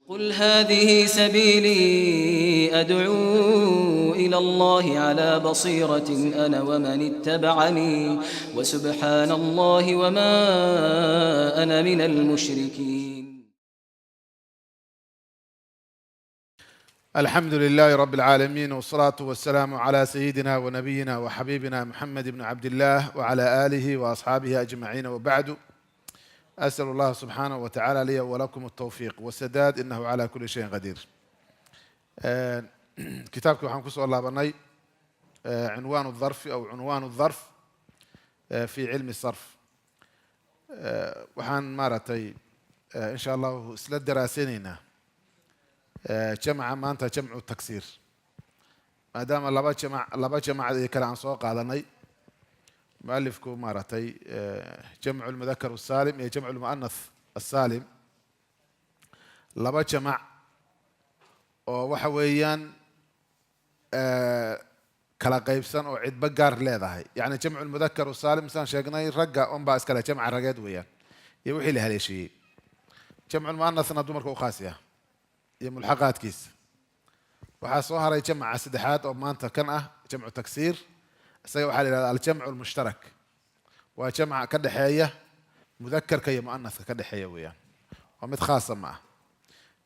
قل هذه سبيلي أدعو إلى الله على بصيرة أنا ومن اتبعني وسبحان الله وما أنا من المشركين. الحمد لله رب العالمين، والصلاة والسلام على سيدنا ونبينا وحبيبنا محمد بن عبد الله وعلى آله وأصحابه أجمعين، وبعد. أسأل الله سبحانه وتعالى لي ولكم التوفيق والسداد، إنه على كل شيء قدير. كتابك waxaan kusoo laabanay عنوان الظرف أو عنوان الظرف في علم الصرف. waxaan maaragtay إن شاء الله isla daraasaynayna jamca maanta jamcu taksiir, maadaama laba jamc iyo kale aan soo qaadanay. mualifku maaragtay jamcu lmudakar الsaalim iyo jamcu lmu'anath الsaalim, laba jamac oo waxa weeyaan kala qaybsan oo cidba gaar leedahay. yani jamcu lmudakar الsaalim saan sheegnay ragga unbaa iskale, jamca rageed weeyaan iyo wixii la haleeshiiyey. jamcu lmu'anathna dumarka u khaas ah iyo mulxaqaadkiisa. waxaa soo haray jamca saddexaad oo maanta kan ah jamcu taksiir. isaga waxaa la yihahda aljamcu lmushtarak, waa jamca ka dhexeeya mudakarka iyo mu'anathka ka dhexeeya weeyaan, waa mid khaasa ma ah.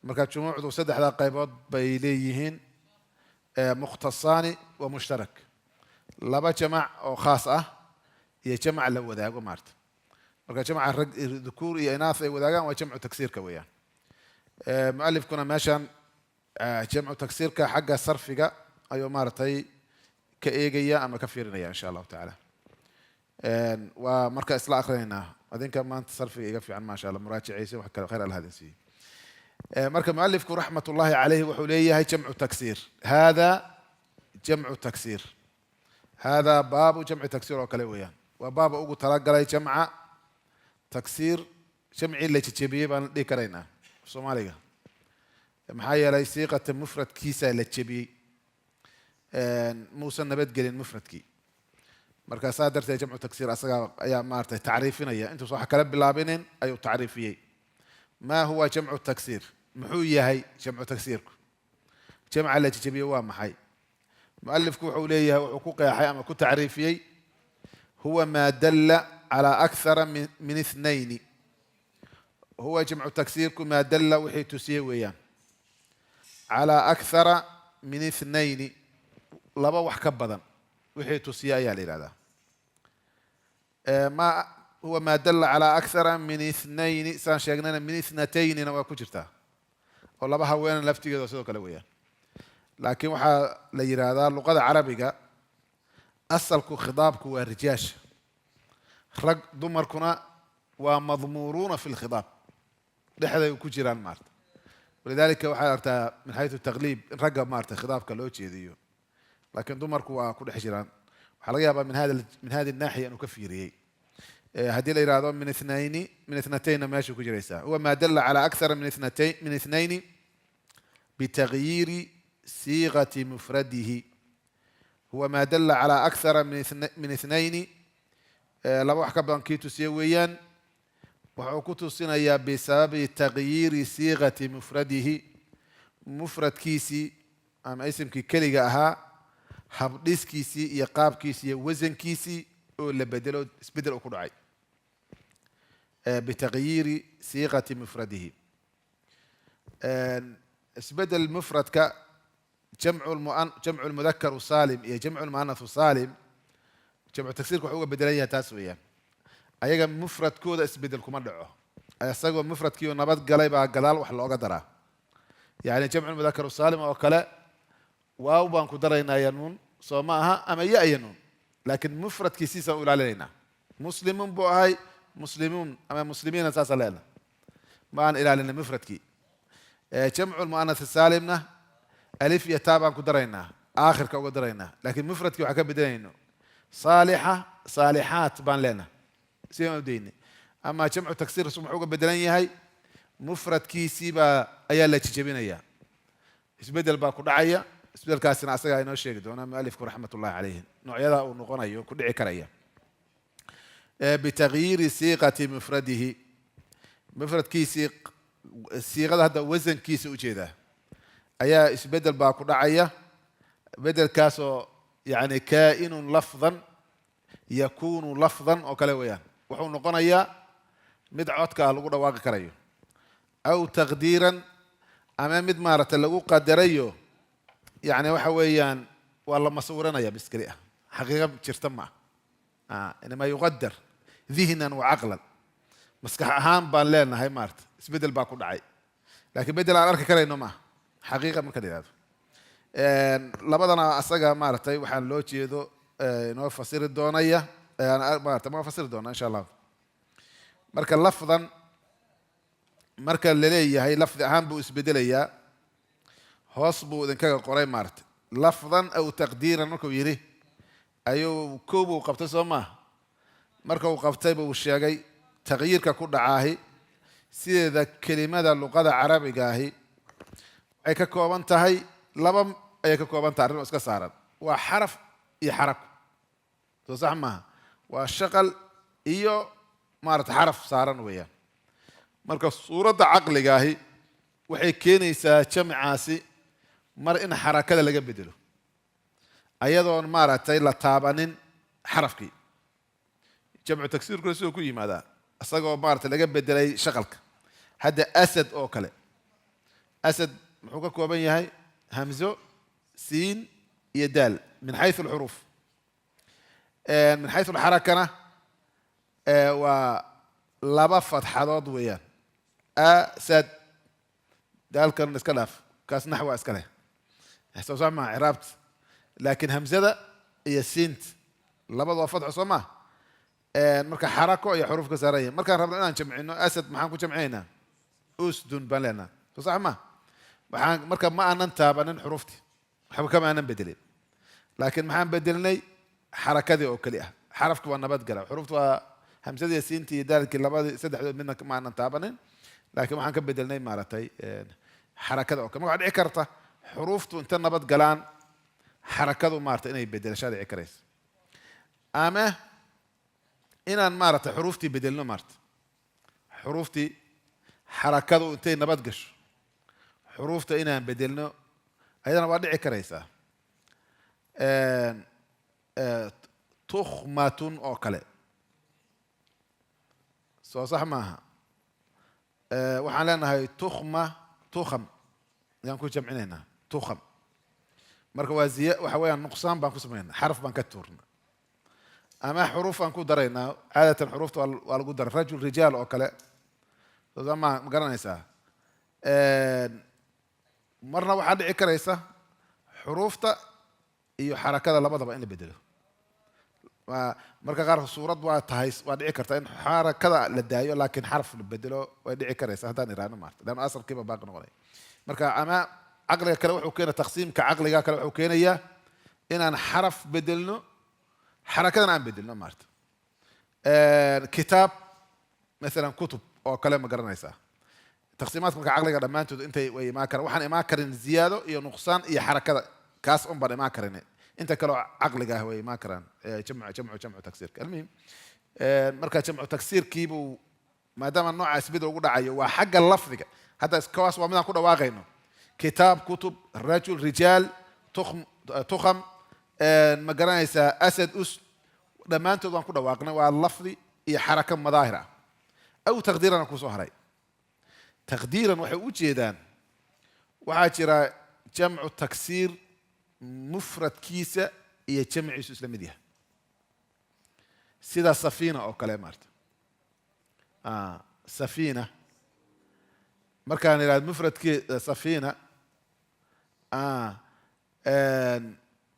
marka jumuucdu saddexdaa qaybood bay leeyihiin, mukhtasaani wa mushtarak. laba jamac oo khaas ah iyo jamc la wadaago maarta. marka jamca rag dhukuur iyo inaath ay wadaagaan waa jamcu taksiirka weeyaan. mualifkuna meeshan jamcu taksiirka xagga sarfiga ayuu maaragtay ka eegaya ama ka fiirinaya insha allahu tacaala. waa marka isla akrinaynaa. adinka maanta sarfiga iga fiican maasha allah, muraajacaysa wax kale khayr allah idin siiyo. marka mualifku raxmat ullahi calayhi wuxuu leeyahay jamcu taksiir, hada jamcu taksiir, hada baabu jamci taksiir oo kale weeyaan. waa baaba ugu talagalay jamca taksiir, jamcii la jejebiyey baan dhihi karaynaa soomaaliga, maxaa yeelay siiqata mufradkiisa la jebiyey, muusan nabadgelin mufradkii. marka saa darteed jamcu taksiir asaga ayaa maaragtay tacriifinaya, intuusan wax kala bilaabinin ayuu tacriifiyey. ma huwa jamcu taksiir? muxuu yahay jamcu taksiirku? jamca la jejebiyey waa maxay? mualifku wuxuu leeyahay, wuxuu ku qeexay ama ku tacriifiyey, huwa maa dalla calaa akthara min ithnayni. huwa jamcu taksiirku maa dalla wixii tusiyey weeyaan, calaa akthara min ithnayni, laba wax ka badan wixii tusiye ayaa la yihahdaa. huwa maa dalla calaa akthara min ithnayni, saan sheegnayna min ithnataynina waa ku jirtaa, oo laba haweena laftigeeda sidoo kale weeyaan. laakiin waxaa la yidhaahdaa luqada carabiga asalku khidaabku waa rijaasha, rag dumarkuna waa madmuuruuna fi lkhidaab, dhexday ku jiraan maarta. walidalika waxaad artaa min xaysu taqliib in ragga maarata khidaabka loo jeediyo, laakiin dumarku waa ku dhex jiraan. waxaa laga yaabaa min hadi naaxiya inuu ka fiiriyey. haddii la yihahdo min ithnataynna meeshay ku jiraysaa. huwa maa dalla calaa akthara min ithnayni bitagyiiri siiqati mufradihi. huwa maa dalla calaa akthara min ithnayni, laba wax ka badan kii tusiye weeyaan. wuxuu ku tusinayaa bisababi tagyiiri siiqati mufradihi, mufradkiisii ama isimkii keliga ahaa habdhiskiisii iyo qaabkiisii iyo wasankiisii oo la bedelo, isbedel u ku dhacay. bitagyiiri siiqati mufradihi, isbedel mufradka jamcu lmudakar saalim iyo jamcu lmu'anath saalim, jamcu taksiirka wuxuu uga bedelan yahay taas weeyaan. ayaga mufradkooda isbedel kuma dhaco, isagoo mufradkiioo nabad galay baa gadaal wax looga daraa. yani jamcu lmudakar saalim oo kale waaw baan ku daraynaa ya nuun, soo ma aha, ama ya iyo nuun, laakiin mufradkiisiisaan u ilaalinaynaa. muslimuun buu ahay, muslimuun ama muslimiina saasaan leena, ma aan ilaalinay mufradkii. jamcu lmu'anath saalimna alif iyo taa baan ku daraynaa, aakhirka uga daraynaa, laakiin mufradkii waxaa ka bedelayno saalixa saalixaat baan leenaha, sidaan u daynay. ama jamcu taksiir muxuu uga bedelan yahay? mufradkiisii ayaa la jejebinayaa, isbedel baa ku dhacaya. isbedelkaasina asagaa inoo sheegi doonaa mualifku raxmat ullahi calayhi, noocyada uu noqonayo ku dhici karaya. bitagyiiri siiqati mufradihi, mufradkiisii siiqada hadda wasankiisa ujeedaa ayaa isbedel baa ku dhacaya bedelkaasoo yani kaa'inun lafdan yakunu lafdan oo kale weeyaan wuxuu noqonayaa mid codka ah lagu dhawaaqi karayo aw taqdiiran ama mid maaragtay lagu qadarayo yani waxa weeyaan waa la masawuranaya biskeli ah xaqiiqa jirta ma ah inamaa yuqadar dihnan wa caqlan maskax ahaan baan leenahay maarata isbedel baa ku dhacay laakiin bedel aan arki karayno maaha xaqiiqa marka la yihahdo labadana asaga maaragtay waxaan loo jeedo inoo fasiri doonaya maarata ma fasiri doona insha allah marka lafdan marka laleeyahay lafdi ahaan buu isbedelayaa hoos buu idinkaga qoray maarata lafdan aw taqdiiran markuu yidhi ayuu koobuu qabtay soo maaha marka uu qabtay buu sheegay taqyiirka ku dhacaahi sideeda kelimada luqada carabiga ahi waxay ka kooban tahay laba ayay ka kooban tahay arrin oo iska saaran waa xaraf iyo xarako soo sax maaha waa shaqal iyo maarata xaraf saaran weeyaan marka suuradda caqliga ahi waxay keenaysaa jamcaasi mar in xarakada laga bedelo ayadoon maaragtay la taabanin xarafkii jamcu tagsiirkuna siduu ku yimaadaa isagoo maarata laga bedelay shaqalka hadda asad oo kale asad muxuu ka kooban yahay hamzo siin iyo daal min xayu alxuruuf min xayu alxarakana waa laba fatxadood weeyaan asad daalkan iska dhaaf kaas naxwa iska leh soo sax maa ciraabta laakiin hamzada iyo siinta labada waa fatxo soo maa marka xarako iyo xuruuf ka saaran yihin markaan rabno inaan jamcino asad maxaan ku jamcinaynaa usdun baan leenaha soo sax ma waxaan marka ma aanan taabanin xuruuftii waxba kama aanan bedelin laakiin maxaan bedelnay xarakadii oo keli ah xarafki waa nabadgala xuruufta waa hamsadii siintii iyo daalkii labadii saddexdood midna ma aanan taabanin laakiin waxaan ka bedelnay maaragtay xarakada oo kale marka waxaa dhici karta xuruuftu inta nabad galaan xarakadu maarata inay bedelashaa dhici karaysa ama inaan maaragtay xuruuftii bedelno maarata xuruuftii xarakadu intay nabad gasho xuruufta inaan bedelno ayadana waa dhici karaysaa tukhmatun oo kale soo sax maaha waxaan leenahay tukham ayaan ku jamcinaynaa tukham marka waa waxa weeyaan nuqsaan baan ku samaynaa xaraf baan ka tuurnaa ama xuruuf aan ku daraynaa caadatan xuruufta waa lagu daray rajul rijaal oo kale ma garanaysaa marna waxaa dhici karaysa xuruufta iyo xarakada labadaba in la bedelo marka qaar suurad waa tahay waa dhici karta in xarakada la daayo laakiin xaraf la bedelo way dhici karaysa haddaan iraano maarta leanna asalkiiba baaqi noqonaya marka ama caqliga kale wuxuu keena taqsiimka caqliga kale wuxuu keenayaa inaan xaraf bedelno xarakadana aan bedelno maarta kitaab maalan kutub oo kale ma garanaysaa taqsiimaadka marka caqliga dhammaantood intay way imaan karaan waxaan imaan karin ziyaado iyo nuqsaan iyo xarakada kaas un baan imaan karin inta kaleo caqliga ah way imaan karaan jamcu tagsiirka almuhim marka jamcu tagsiirkiibuu maadaama nooca isbedel ugu dhacayo waa xagga lafdiga hadda kaas waa midaan ku dhawaaqayno kitaab kutub rajul rijaal tukham ma garanaysaa asad us dhammaantood waan ku dhawaaqnay waa lafdi iyo xaraka madaahir ah aw taqdiirana kusoo haray taqdiiran waxay u jeedaan waxaa jira jamcu tagsiir mufradkiisa iyo jamciisu isla mid yahay sida safiina oo kale maarta safiina markaan idhahdo mufradkii safiina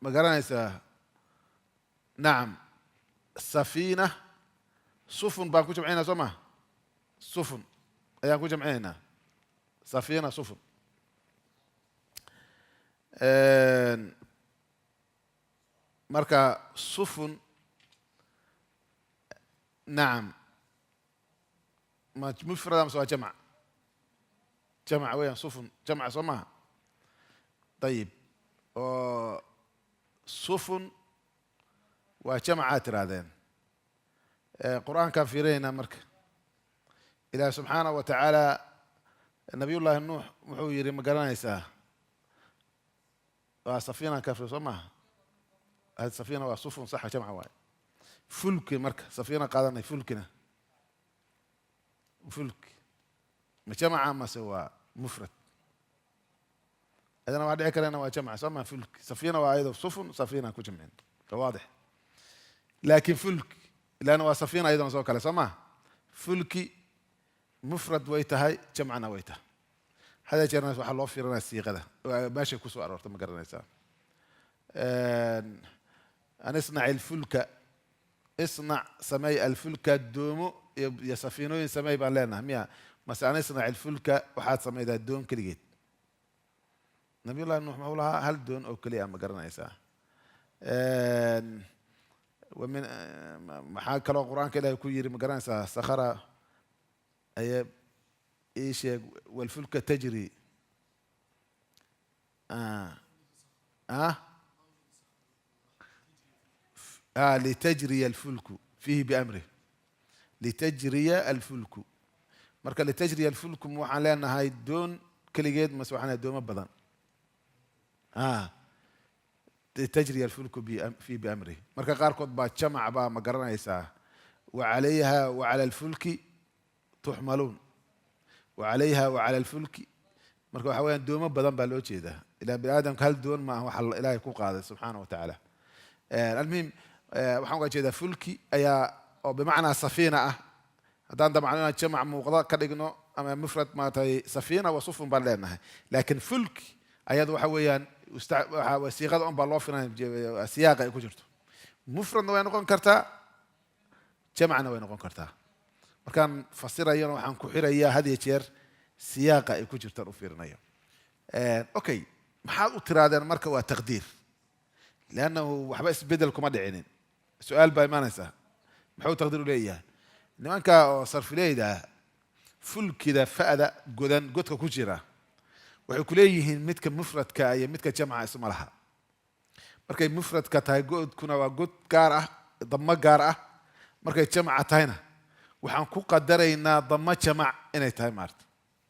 ma garanaysaa nacam safiina sufun baan ku jamcinaynaa soo maha sufun ayaan ku jamcinaynaa safiina sufun marka sufun nacam ma mufrada mase waa jamc jamc weeyaan sufun jamca soo maha ayib oo sufun waa jamcaad tirahdeen qur-aankaan fiirinaynaa marka ilaahi subxaanahu wa tacaala النبي الله نوح وحو يري مقرانيسا سفينة كافر سماه هذه السفينة وصفن صح جمع واي فلك مركه سفينة قادنا فلكنا فلك ما جمع ما سوى مفرد إذا أنا بعد ذكر أنا وجمع سمى فلك سفينة وأيضا صفن سفينة كجمعين واضح لكن فلك لأنه سفينة أيضا سوى كلا سماه فلك مفرد ويتهاي جمعنا ويته هذا جرنا سبحان الله في رنا السيغة ماشي كسوة أرورت ما قرنا إنسان أن اصنع الفلك اصنع سمي الفلك الدوم يا سفينة سمي بالنا ميا مثلا اصنع الفلك وحاد سمي ذا الدوم كليت نبي الله نوح مولها هل دون أو كلية ما قرنا إنسان ومن محاك الله القرآن كده يكون يري ما قرنا إنسان سخرة أي إيش والفلك تجري لتجري الفلك فيه بأمره لتجري الفلك مركا لتجري الفلك مو علينا هاي دون كل جد مسوحنا دوم بدن لتجري الفلك فيه بأمره مركا قاركود با جمع با مقرنا يسا وعليها وعلى الفلك تحملون وعليها وعلى الفلك مركا حوالي دوم بدن بالوجه ده إلى بني آدم هل دون ما هو حل إلهي كو قادر سبحانه وتعالى المهم waxaan uga jeedaa fulki ayaa oo bimacnaa safiina ah haddaan damacnana jamac muuqda ka dhigno ama mufrad maatay safiina wa sufun baan leenahay laakiin fulki ayadu waxa weeyaan siiqada un baa loo filan siyaaqa ay ku jirto mufradna way noqon kartaa jamacna way noqon kartaa markaan fasirayana waxaan ku xirayaa had iyo jeer siyaaqa ay ku jirtaan u fiirinayo okay maxaad u tiraadeen marka waa taqdiir لأنه وحبس بدل كم دعينين سؤال باي ما ننسى محاول تقدروا ليه إنما إنك صرف ليه ده فل كده فأدا جدًا جدك كوجرة وحكوليه متك مفرد كأي متك جمع اسم لها مركي مفرد كتاي جد كنا وجد جارة ضم جارة مركي جمع تاينا وحنكو قدرنا ضم جمع إن تاي مارت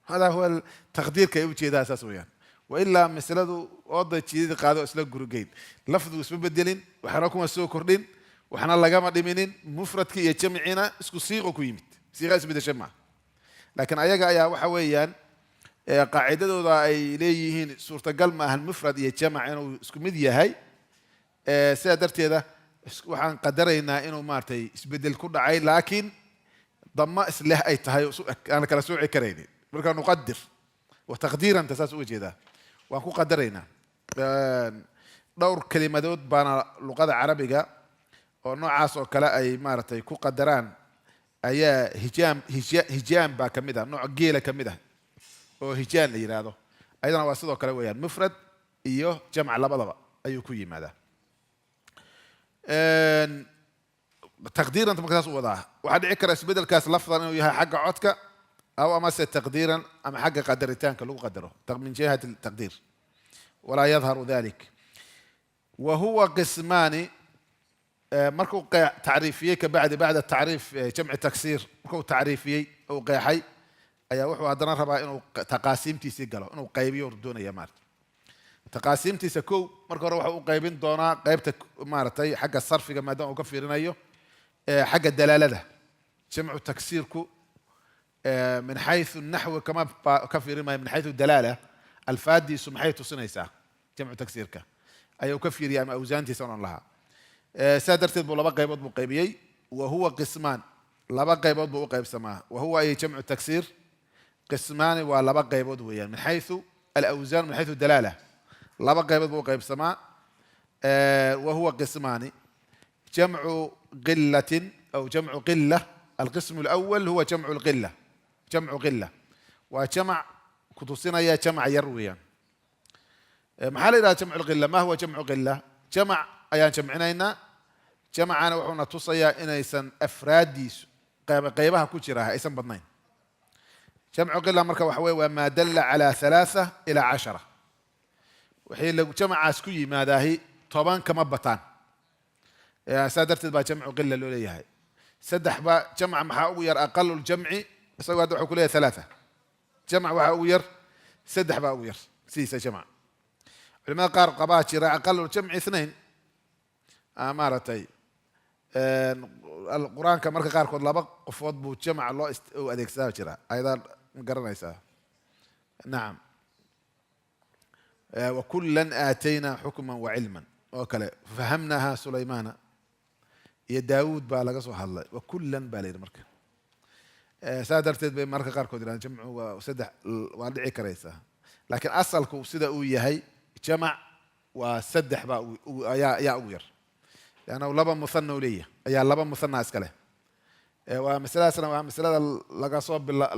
هذا هو التقدير كيوجي ده أساسيا وإلا مسألة وضع جديد قادوا أسلوب جروجين لفظ اسم بدلين وحركم السوق كردين وحنا الله جمع دمينين مفرد كي يجمعنا اسكو صيغة كويمت صيغة اسم بدشمع لكن أيها أيها وحويان قاعدة ذا إليهن صورة قلمة المفرد يجمع إنه اسكو مديا هاي سادرت هذا وحن قدرنا إنه مارتي بدل كل عي لكن ضم اسله أي تهاي أنا كلا سوعي كريني بركان نقدر وتقديرا تساس وجه ذا وأكو قدرنا دور كلمة دود بنا اللغة العربية ونوع عاصو كلا أي مارتي كو قدران أي هجام باكمدة نوع جيلة كمدة أو هجان اللي هذا أيضا واسطة كلا ويان مفرد إيوه جمع لبضبة أيو كوي ماذا تقديرا أنت مكتاس وضعها وحد عكر اسبيد الكاس لفظا إنه يها حق عودك أو أمس تقديرا أم حق قدرتان كلو قدره من جهة التقدير ولا يظهر ذلك وهو قسمان مركو تعريفية بعد التعريف جمع تكسير مركو تعريفية أو قيحي أي وحو هذا ربا إنه تقاسيم تيسيقلو إنه قيبي وردون يا مارت تقاسيم تيسكو مركو روحو قيبين دونا قيبتك مارتي حق الصرف كما دون وكفيرين أيو حق الدلالة ده جمع تكسيركو من حيث النحو كما كفيرين من حيث الدلالة الفادي سم حيث سنيسا جمع تكسيرك أي كفير يا أوزان تسون لها سادرت بولا بقى يبض بقيبيي وهو قسمان لا بقى يبض بقيب سماه وهو أي جمع تكسير قسمان ولا بقى يبض ويا من حيث الأوزان من حيث الدلالة لا بقى يبض بقيب سماه وهو قسمان جمع قلة أو جمع قلة القسم الأول هو جمع القلة جمع قلة وجمع كتوسنا يا جمع يرويا محل إذا جمع القلة ما هو جمع قلة جمع أيان جمعنا هنا جمعنا وحنا تصيا إن يسن أفرادي قيبها كتيرها يسن بدنين جمع قلة مركب وحوي وما دل على 3 إلى 10 وحين لو جمع عسكري ماذا هي طبعا كما بطان سادرت با جمع قلة لولي هاي سدح با جمع محاوير أقل الجمع سوى هذا كلها 3 جمع waxaa ugu yar saddex baa ugu yar sidiisa jamc culimada qaar qabaa jira aqalu jamci اثنين maaragtay qur-aanka marka qaarkood laba qofood buu jamc loo adeegsadaa jira ayadaa ma garanaysaa nacam وكلا آتينا حكما وعلما oo kale fahamnaha sulaymana iyo daawud baa laga soo hadlay wakullan baa layidhi marka saa darteed bay marka qaarkood yidhahdeen jamcu waa saddex waa dhici karaysaa laakiin asalku sida uu yahay jamac waa saddex baa ayaa ugu yar leanna laba muhanna u leeyahay ayaa laba muhanna iska leh waa masaladaasna waa masalada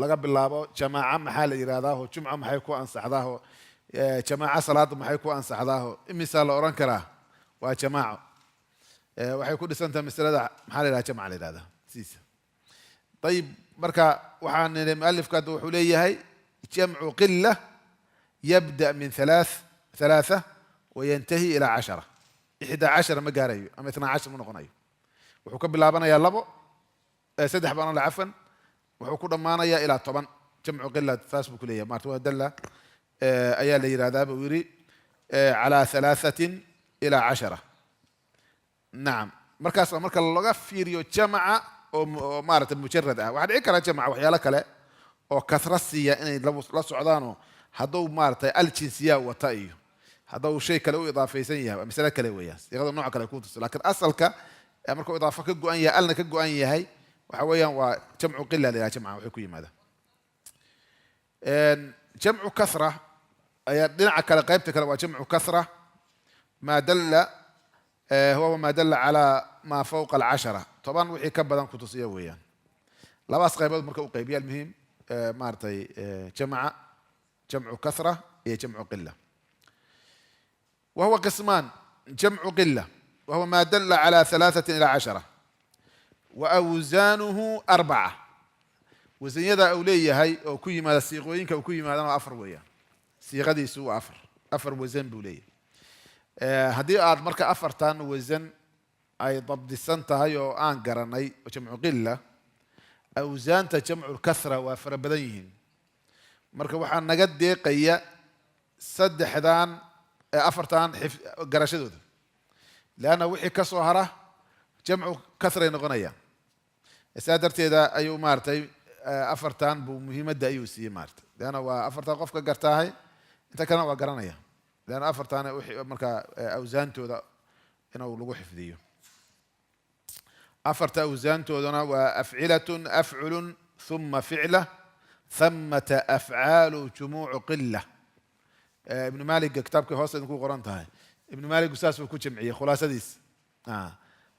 laga bilaabo jamaaca maxaa la yidhahdaaho jumca maxay ku ansaxdaaho jamaaca salaada maxay ku ansaxdaaho imisaa la odhan karaa waa jamaaco waxay ku dhisantahay masalada maxaa la yidhaha jamca la yidhahdaa sidiisa ayib marka waxaan nidhi mualifka hadda wuxuu leeyahay jamcu qila yabda min ثلاثة wayantahi ilaa 10 11 ma gaarayo ama 12 ma noqonayo wuxuu ka bilaabanayaa labo saddex baan la cafan wuxuu ku dhamaanayaa ilaa 10 jamcu qila taas buu ku leeyahay maarta waa dalla ayaa la yidhahdaa buu yidhi calaa 3 ilaa 10 nacam markaas marka laga fiiriyo jamaca oo maaragtay mujarad ah waxaa dhici kara jamaca waxyaalo kale oo kasra siiya inay la socdaanoo hadduu maaragtay aljinsiya wata iyo hadduu shay kale u idaafaysan yahay masale kale weeyaan siiqada nooc kale ku tuso laakiin asalka markuu idaafo ka go-an yahay alna ka go-an yahay waxa weeyaan waa jamcu qila la yidhaha jamca waxay ku yimaada jamcu kasra ayaa dhinaca kale qaybta kale waa jamcu kasra maa dalla huwa maa dalla calaa maa fawqa 10 toban wixii ka badan ku tusiya weeyaan labaas qaybood marka u qaybiya almuhim maaragtay jamcu kasra iyo jamcu qila وهو قسمان جمع قلة وهو ما دل على 3 إلى 10 وأوزانه 4 وزن يدا أولية هاي أو كي ما السيقوين كأو كي ما أفر ويا سيقة دي سوى أفر وزن بولية هدي آد مركا أفرتان وزن أي ضبط السنة هاي أو آنقراني وجمع قلة أوزان تجمع الكثرة وأفر بديهن مركا وحان نقد دي قيا سد حدان afartan garashadooda leanna wixii ka soo hara jamcu kasray noqonayaan saa darteeda ayuu maaragtay afartan buu muhiimadda ayuu siiyey maaragtay leanna waa afartan qofka gartaahay inta kalena waa garanaya leanna afartan markaa awsaantooda inuu lagu xifdiyo afarta awsaantoodana waa afcilatun afculun ثم ficla ثمة afcaalu jumuucu qila ابن مالك كتابك هوس إنكو قرنتها ابن مالك أساس وكو جمعية خلاصة ديس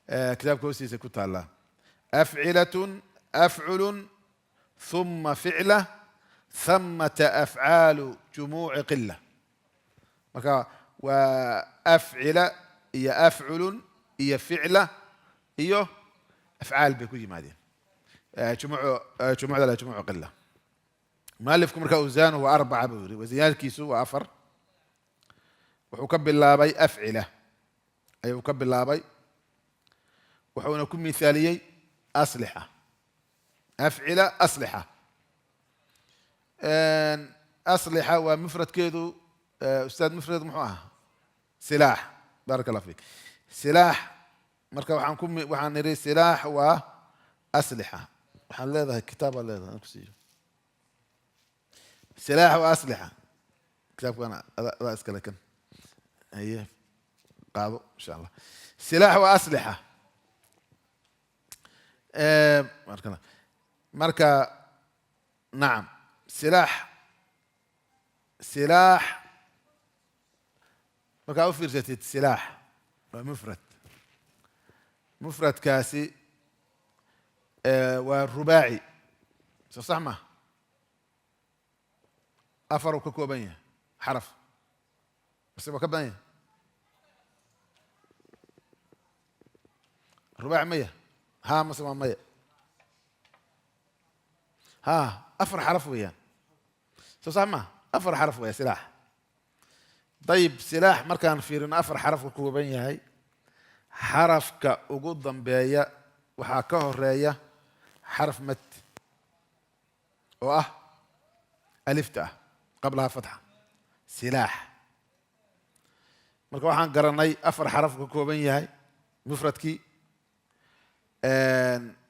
كتابك هوس يسكو الله أفعلة أفعل ثم فعلة ثمة أفعال جموع قلة مكا وأفعل هي أفعل هي فعلة هي أفعال بكو جمادين جموع قلة مالفكم مركا أوزان هو 4 بوري وزيادة كيسو وأفر وحكب اللابي أفعلة أي وكب اللابي وحونكم مثاليي أصلحة أفعلة أصلحة أصلحة ومفرد كيدو أستاذ مفرد محوها سلاح بارك الله فيك سلاح مركا وحان نري سلاح وأسلحة وحان لهذا الكتاب ولا هذا سلاح وأسلحة كتابك أنا رأسك لكن هي قاضوا إن شاء الله سلاح وأسلحة مركا نعم سلاح مركا أوفر جتت سلاح مفرد كاسي والرباعي صح ما أفر وكوكوبية حرف بس وكبية رباع 100 ها مثلا 100 ها أفر حرف وياه صح ما أفر حرف وياه سلاح طيب سلاح مركان فيرنا أفر حرف وكوكوبية هاي حرف كأوجود ضمبية وحاكه الرأية حرف مت alifta ah qablaha fatxa silaax marka waxaan garanay afar xaraf ka kooban yahay mufradkii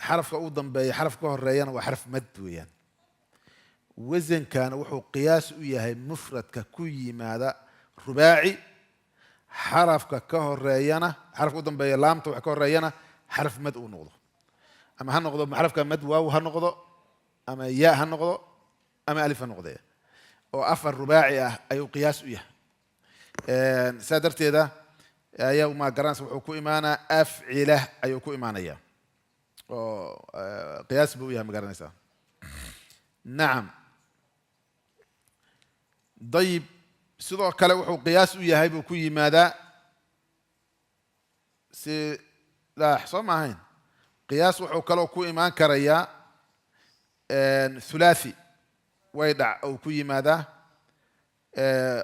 xarafka ugu dambeeya xaraf ka horeeyana waa xaraf mad weeyaan wasankana wuxuu qiyaas u yahay mufradka ku yimaada rubaaci xarafka ka horeeyana xarafka u dambeeya laamta wax ka horeeyana xaraf mad uu noqdo ama ha noqdo xarafka mad waaw ha noqdo ama ya ha noqdo ama alif ha noqdee oo afar rubaaci ah ayuu qiyaas u yahay saa darteeda ayaa ma garanaysa wuxuu ku imaanaa afcila ayuu ku imaanaya oo qiyaas buu u yahay ma garanaysaa nacam dayib sidoo kale wuxuu qiyaas u yahay buu ku yimaadaa silaax soo ma ahayn qiyaas wuxuu kaloo ku imaan karayaa hulaathi way dhac uu ku yimaadaa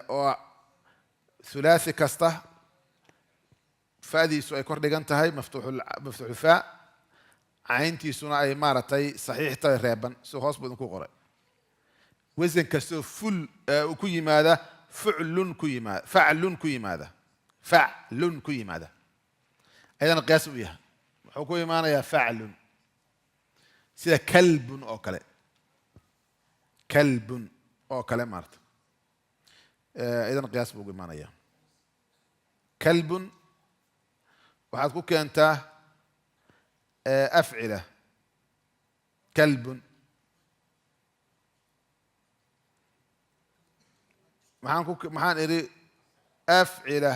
oo hulaathi kasta fa'diisu ay kor dhigan tahay maftuuxulfaa cayntiisuna ay maaragtay saxiix tahay reeban si hoos buu idinku qoray wasan kastoo uu ku yimaada faclun ku yimaada ayadana qiyaas u yahay wuxuu ku imaanayaa faclun sida kalbun oo kale maarata ayadana qiyaas buu ugu imaanaya kalbun waxaad ku keentaa afcila kalbun maxaan idhi afcila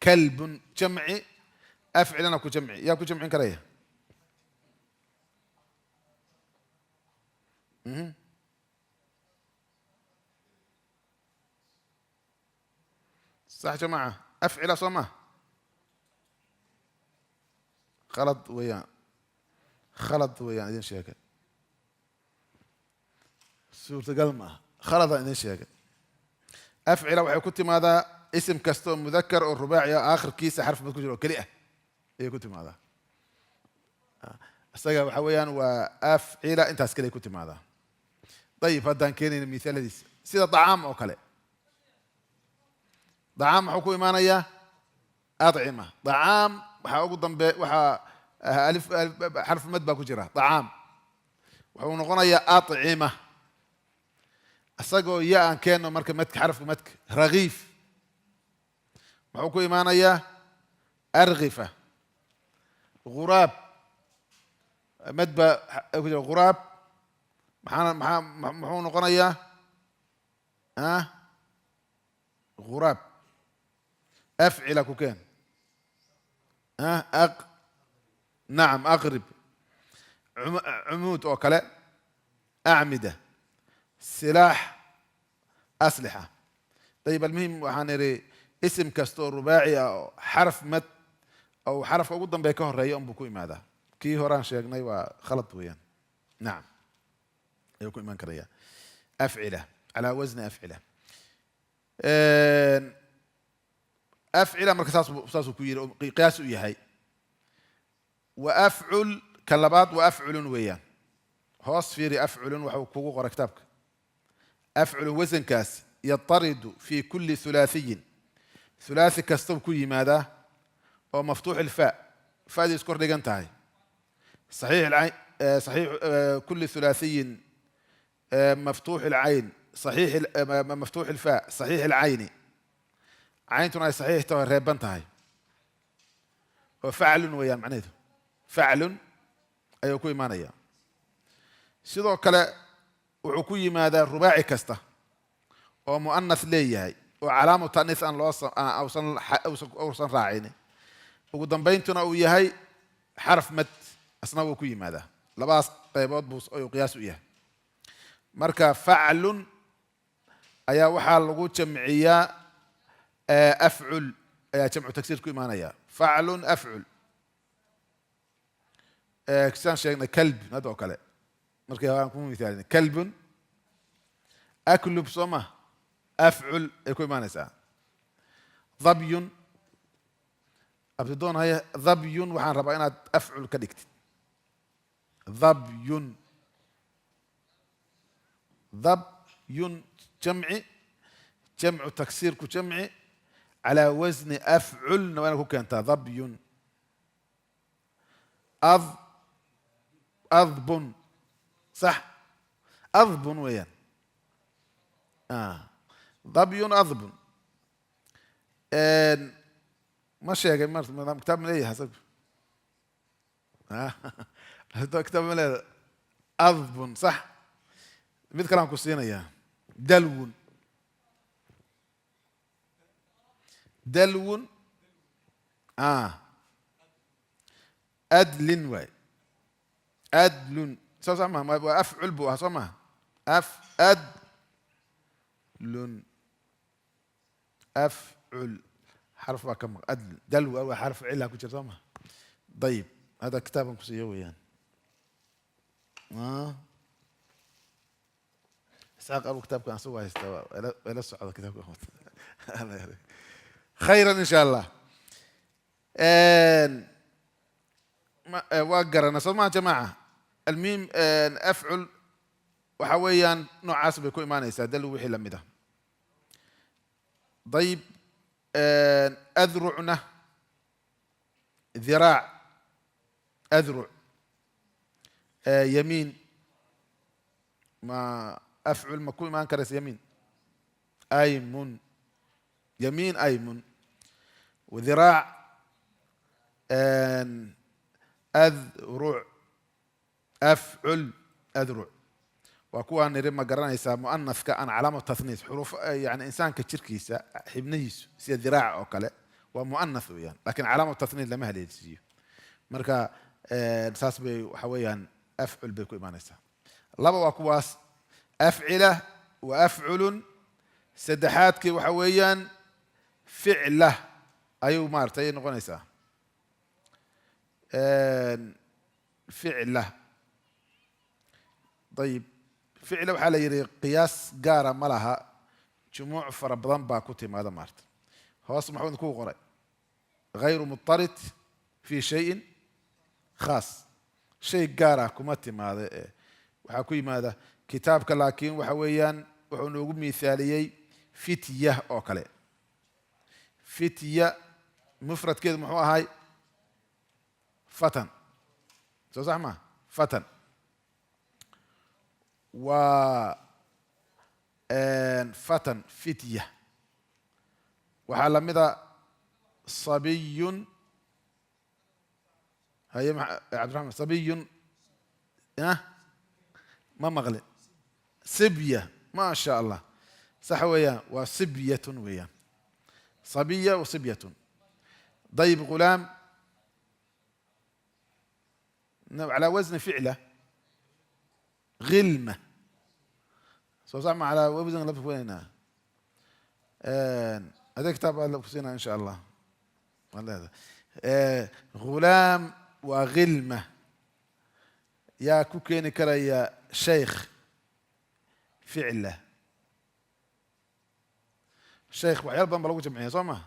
kalbun jamci afcilana ku jamci yaa ku jamcin karaya صح جماعة أفعل صمة خلط ويان إذن شيء سورة قلمة خلط إذن شيء أفعل وحي كنت ماذا اسم كستو مذكر أو رباعي آخر كيس حرف مذكر كلئة إيه كنت ماذا أستغل وحويان وأفعل أنت أسكلي كنت ماذا طيب هذا كان المثال دي سيدا طعام أو كلئ طعام waxuu ku imaanaya adcima طعام waxaa ugu dambe waxaa alif xarf mad baa ku jira طعام wuxuu noqonayaa adcima asagoo ya aan keeno marka madka xarafka madka ragiif wuxuu ku imaanayaa argifa غuraab mad baa ku jira غuraab muxuu noqonayaa غuraab أفعل كوكان نعم أقرب عمود وكلاء أعمدة سلاح أسلحة طيب المهم وحنري اسم كستور رباعي أو حرف مت أو حرف أقدم بيكون رأي أم بكوي ماذا كي هوران شيخني وخلط ويان نعم يكون من كريا أفعلة على وزن أفعلة أفعل مركز ساسو كوير قياس وياهي وأفعل كلبات وأفعل ويان هوس فيري أفعل وحو كوكو قرا كتابك أفعل وزن كاس يطرد في كل ثلاثي ثلاثي كاستو كوي ماذا أو مفتوح الفاء فاء دي سكور ديغان تاعي صحيح العين صحيح كل ثلاثي مفتوح العين صحيح مفتوح الفاء صحيح العين عينتنا صحيح تو ريبان تاعي وفعل ويان معناته فعل أي كوي مانيا sidoo kale wuxuu ku yimaadaa rubaaci kasta oo mu'annas leeyahay oo calaamad ta'niis aan loo awsan raacin ugu dambayntuna uu yahay xarf mad asna wuu ku yimaadaa labadaas qaybood buu oo qiyaas u yahay marka faclun ayaa waxaa lagu jamciyaa afcul ayaa jamcu tagsiir ku imaanaya faclun afcul kisaan sheegnay kalb hadoo kale markii aan ku mithaalin kalbun aklub soma afcul ay ku imaanaysaa dhabyun abtidoon haya dhabyun waxaan rabaa inaad afcul ka dhigtid dhabyun جمع تكسير كجمع على وزن أفعل وأنا كنت ضبي أضب صح أضب ويان ضبي أضب ماشي يا جماعة كتاب من ايه حسب كتاب من ايه أضب صح مثل كلام كوسينا يا دلو أدل واي أدل صح ما أفعل بو صح أفعل حرف كم أدل دلو أو حرف علة كتير صح. طيب هذا كتاب كوسيوي يعني إسحاق أبو كتاب كان سوى استوى ولا الصعود كتاب خيرا إن شاء الله. وقرنا صدمة جماعة الميم أفعل وحويا نوع عصب يكون ما نيسا دلو وحي لمده. طيب أذرعنا ذراع أذرع يمين ما أفعل مكوي ما أنكرس يمين أيمن يمين أيمن وذراع أذرع أفعل أذرع وكوان نرمى قرانيسا مؤنث كأن علامة تثنيث حروف يعني إنسان كتشركيسا حبنيس سي ذراع أو كلا ومؤنث يعني لكن علامة تثنيث لما هلي تجي مركا ساس بي حويا أفعل بكو إيمانيسا لابا وكواس أفعله وأفعل سدحاتك وحويا فعله أيو مارتي نغنيسا فعله. طيب فعله وحاله يري قياس قارة ملها جموع فربضان باكوتي ماذا مارت هو اسمحوا نكو غري غير مضطرد في شيء خاص شيء قارة كمتي ماذا وحكوي ماذا كتابك لكن وحويا وحنوغ مثاليي فتية أوكالي فتية مفرد كده محوها هاي فتن صح ما فتن فتن فتية وحالا ماذا صبي هاي عبد الرحمن صبي ما مغلي سبية ما شاء الله صح ويا وسبية ويا صبية وصبية. طيب غلام على وزن فعله غلمة صح على وزن لفظ وينها هذا كتاب لفظنا إن شاء الله والله هذا غلام وغلمة يا كوكيني كرا يا شيخ فعله شيخ وعيال بنبلغوا جمعية صح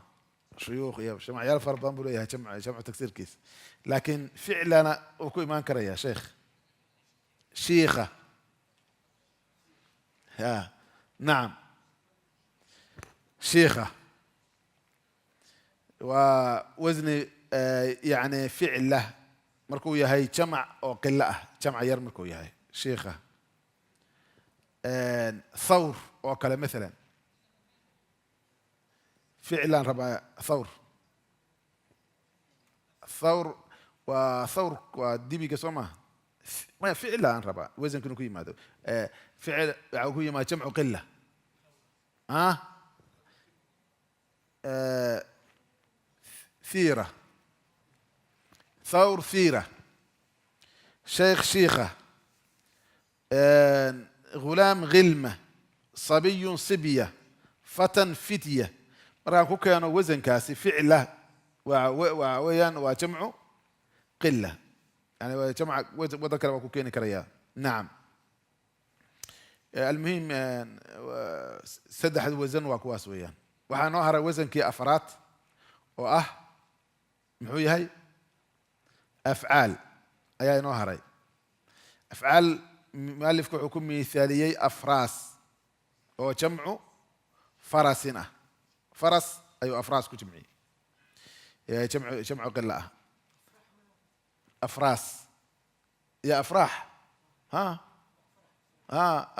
شيوخ يا جماعة عيال فرب بنبلغوا يا جمع تكسير كيس لكن فعلنا وكوي ما كرا يا شيخ شيخة نعم شيخة ووزن يعني فعله مركوية هاي جمع أو قلة جمع ير مركوية هاي شيخة ثور أو كلام مثلا فعلا ربع ثور ثور وثور وديبي كسمة ما فعلا ربع وزن كنو كي ماذا فعل هو ما جمع قلة ثيرة ثور ثيرة شيخ شيخة غلام غلمة صبي صبية فتى فتية راكو كانوا وزن كاسي فعله وويان وجمع قلة يعني جمع وذكر وكو كيني كريا نعم. المهم سدح الوزن وكواس ويان وحنوهر وزن كي أفرات محوي هاي أفعال أي نوهري أفعال مؤلف كحكم مثاليي أفراس oo jamcu farasin ah faras ayuu afraas ku jamciyey jamcu qila ah afraas iyo afraax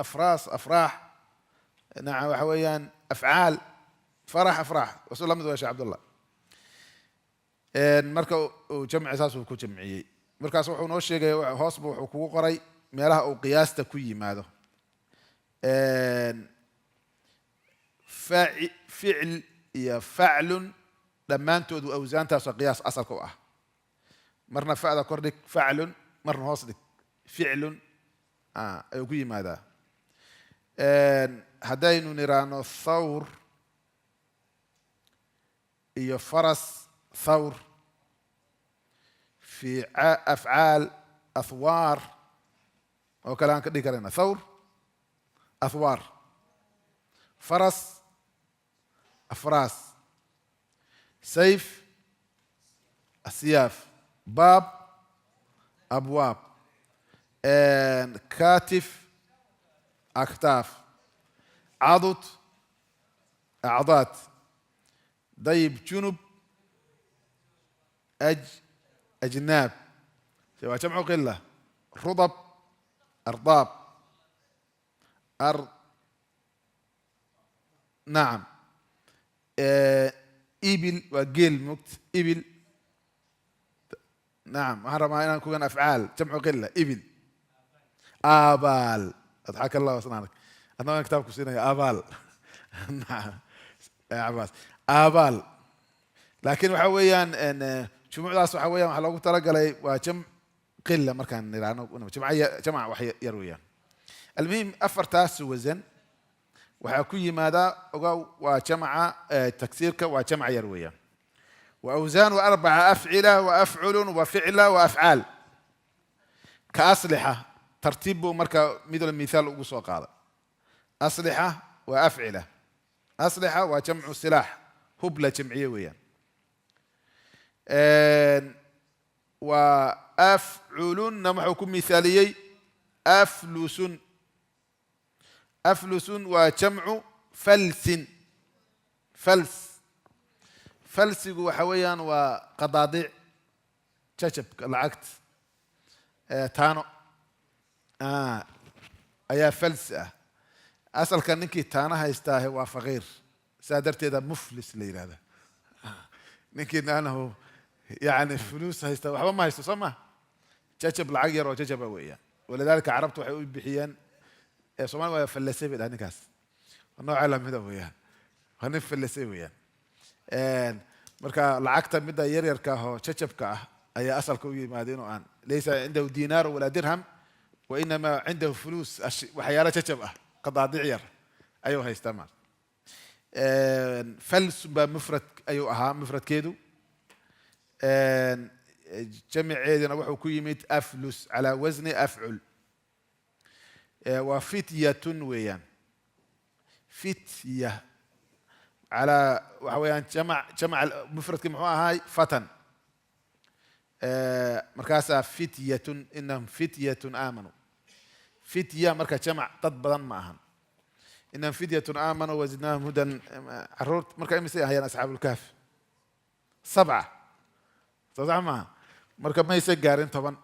afraas afraax nacam waxa weeyaan afcaal farax afraax wasu lamid waa sheekh cabdullah marka uu jamci saasuu ku jamciyey markaas wuxuu noo sheegay hoosba wuxuu kugu qoray meelaha uu qiyaasta ku yimaado ficil iyo faclun dhammaantoodu awsaantaasoo qiyaas asalka u ah marna fa'da kordhig faclun marna hoos dhig ficlun ayuu ku yimaadaa haddaynu niraano thawr iyo faras thawr fi afcaal athwaar oo kale aan ka dhigi karayna thawr athwaar faras afraas sayf asyaaf baab abwaab كاتف أكتاف عضد أعضات ضيب جنب أجناب سواء جمع قلة رضب أرضاب نعم إبل وقيل مكت إبل نعم هذا ما يكون أفعال جمع قلة إبل آبال أضحك الله وصنعك أنا كتابك سينا يا آبال نعم يا عباس آبال لكن وحويان إن جمع داس وحويان وحلو ترى لي وجمع قلة مركان نيرانو جمع وحي يرويان المهم أفرتاس وزن وحكي ماذا وجمع تكسيرك وجمع يرويان وأوزان وأربعة أفعلة وأفعل وفعلة وأفعال كأصلحة ترتيب مركا مثل المثال وقصوا قال أصلحة وأفعلة أصلحة وجمع سلاح هبلة جمعية ويا وأفعل نمحكم مثاليي أفلس أفلس وجمع فلس فلس فلسgu waxa weeyaan waa qadaadiic jajabka lacagta taano ayaa fals ah asalka ninkii taana haystaahe waa faqiir saa darteeda muflis la yidhahda ninkii naanahu yani fuluus haysta waxba ma haysto soo ma jajab lacag yar oo jajaba weeyaan walidaalika carabtu waxay u bixiyeen soomaali waa fallasay bay dhaha ninkaas nooca lamida weeyaan waa nin fallasay weeyaan marka lacagta midda yaryarka ah oo jajabka ah ayaa asalka u yimaada inuu aan laysa cindahu diinaar walaa dirham wa inamaa cindahu fuluus waxyaala jajab ah qadaadiic yar ayuu haystaa maal fals baa mufrad ayuu ahaa mufradkeedu jamiceedina wuxuu ku yimid aflus calaa wasni afcul waa fityatun weeyaan fitya على وحويان جمع مفرد كم هاي فتن مركاسة فتية إنهم فتية آمنوا فتية مركز جمع تطبضا معهم إنهم فتية آمنوا وزدناهم هدى عرورت مركز إمسي هي أصحاب الكهف 7 تضع معها مركز ما يسجارين طبعا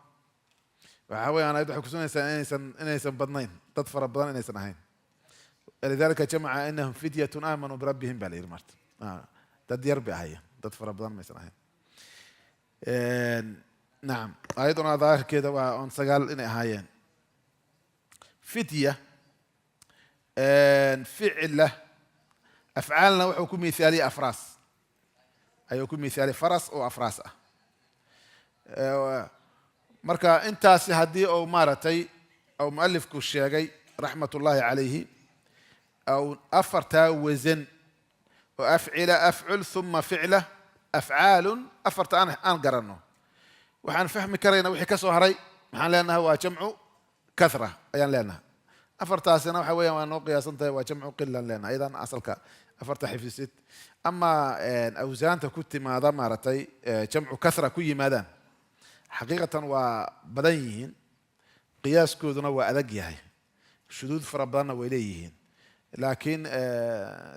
وحويان أيضا حكسون إنسان بدنين تطفر بدن إنسان هين لذلك جمع انهم فتية امنوا بربهم بالي مرت تدير بهاي تدفر رمضان مثلا نعم ايضا ظاهر كذا وان سقال ان هايين فتية فعله افعالنا وحكم مثالي افراس اي حكم مثالي فرس او افراس marka intaas hadii oo maaratay oo muallifku sheegay rahmatullahi alayhi أو أفرتا وزن وأفعل أفعل ثم فعله أفعال أفرتا أنا قرنه وحن فهم كرينا وحي كسو هري وحن لأنها هو جمع كثرة أيان لأنها أفرتا سنة وحويا ونوقيا سنتي وجمع قلا لأنها أيضا أصلك أفرتا حفظت أما أوزان تكت ماذا مارتي جمع كثرة كي ماذا حقيقة وبدنيهن قياس كودنا وأدقيها شذوذ فربنا وإليهن laakiin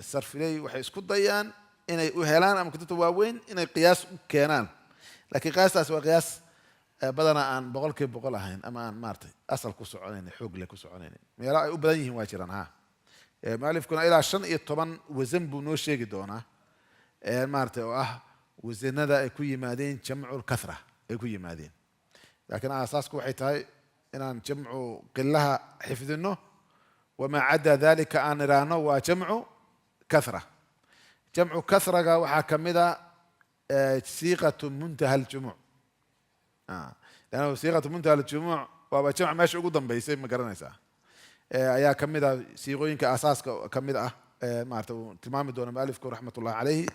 sarfiley waxay isku dayaan inay u helaan ama kutubta waaweyn inay qiyaas u keenaan laakiin qiyaastaas waa qiyaas badanaa aan boqolkiiba boqol ahayn ama aan maartay asal ku soconayn xoog leh ku soconayn meelo ay u badan yihiin waa jiraan ha mu'alifkuna ilaa 15 wasan buu noo sheegi doonaa maartay oo ah wasanada ay ku yimaadeen jamcul kathra ay ku yimaadeen laakiin asaasku waxay tahay inaan jamcu qillaha xifdino wama cadda dalika aan iraano waa jamcu kathra jamcu kathraga waxaa ka mid a siiqatu muntaha aljumuuc لأنه صيغة منتهى الجموع وجمع ماشي ugu dambeysay ma garanaysaa ayaa ka mid ah siiqooyinka asaaska ka mid ah maartay tilmaami doona mu'alifku raxmatullahi alayhi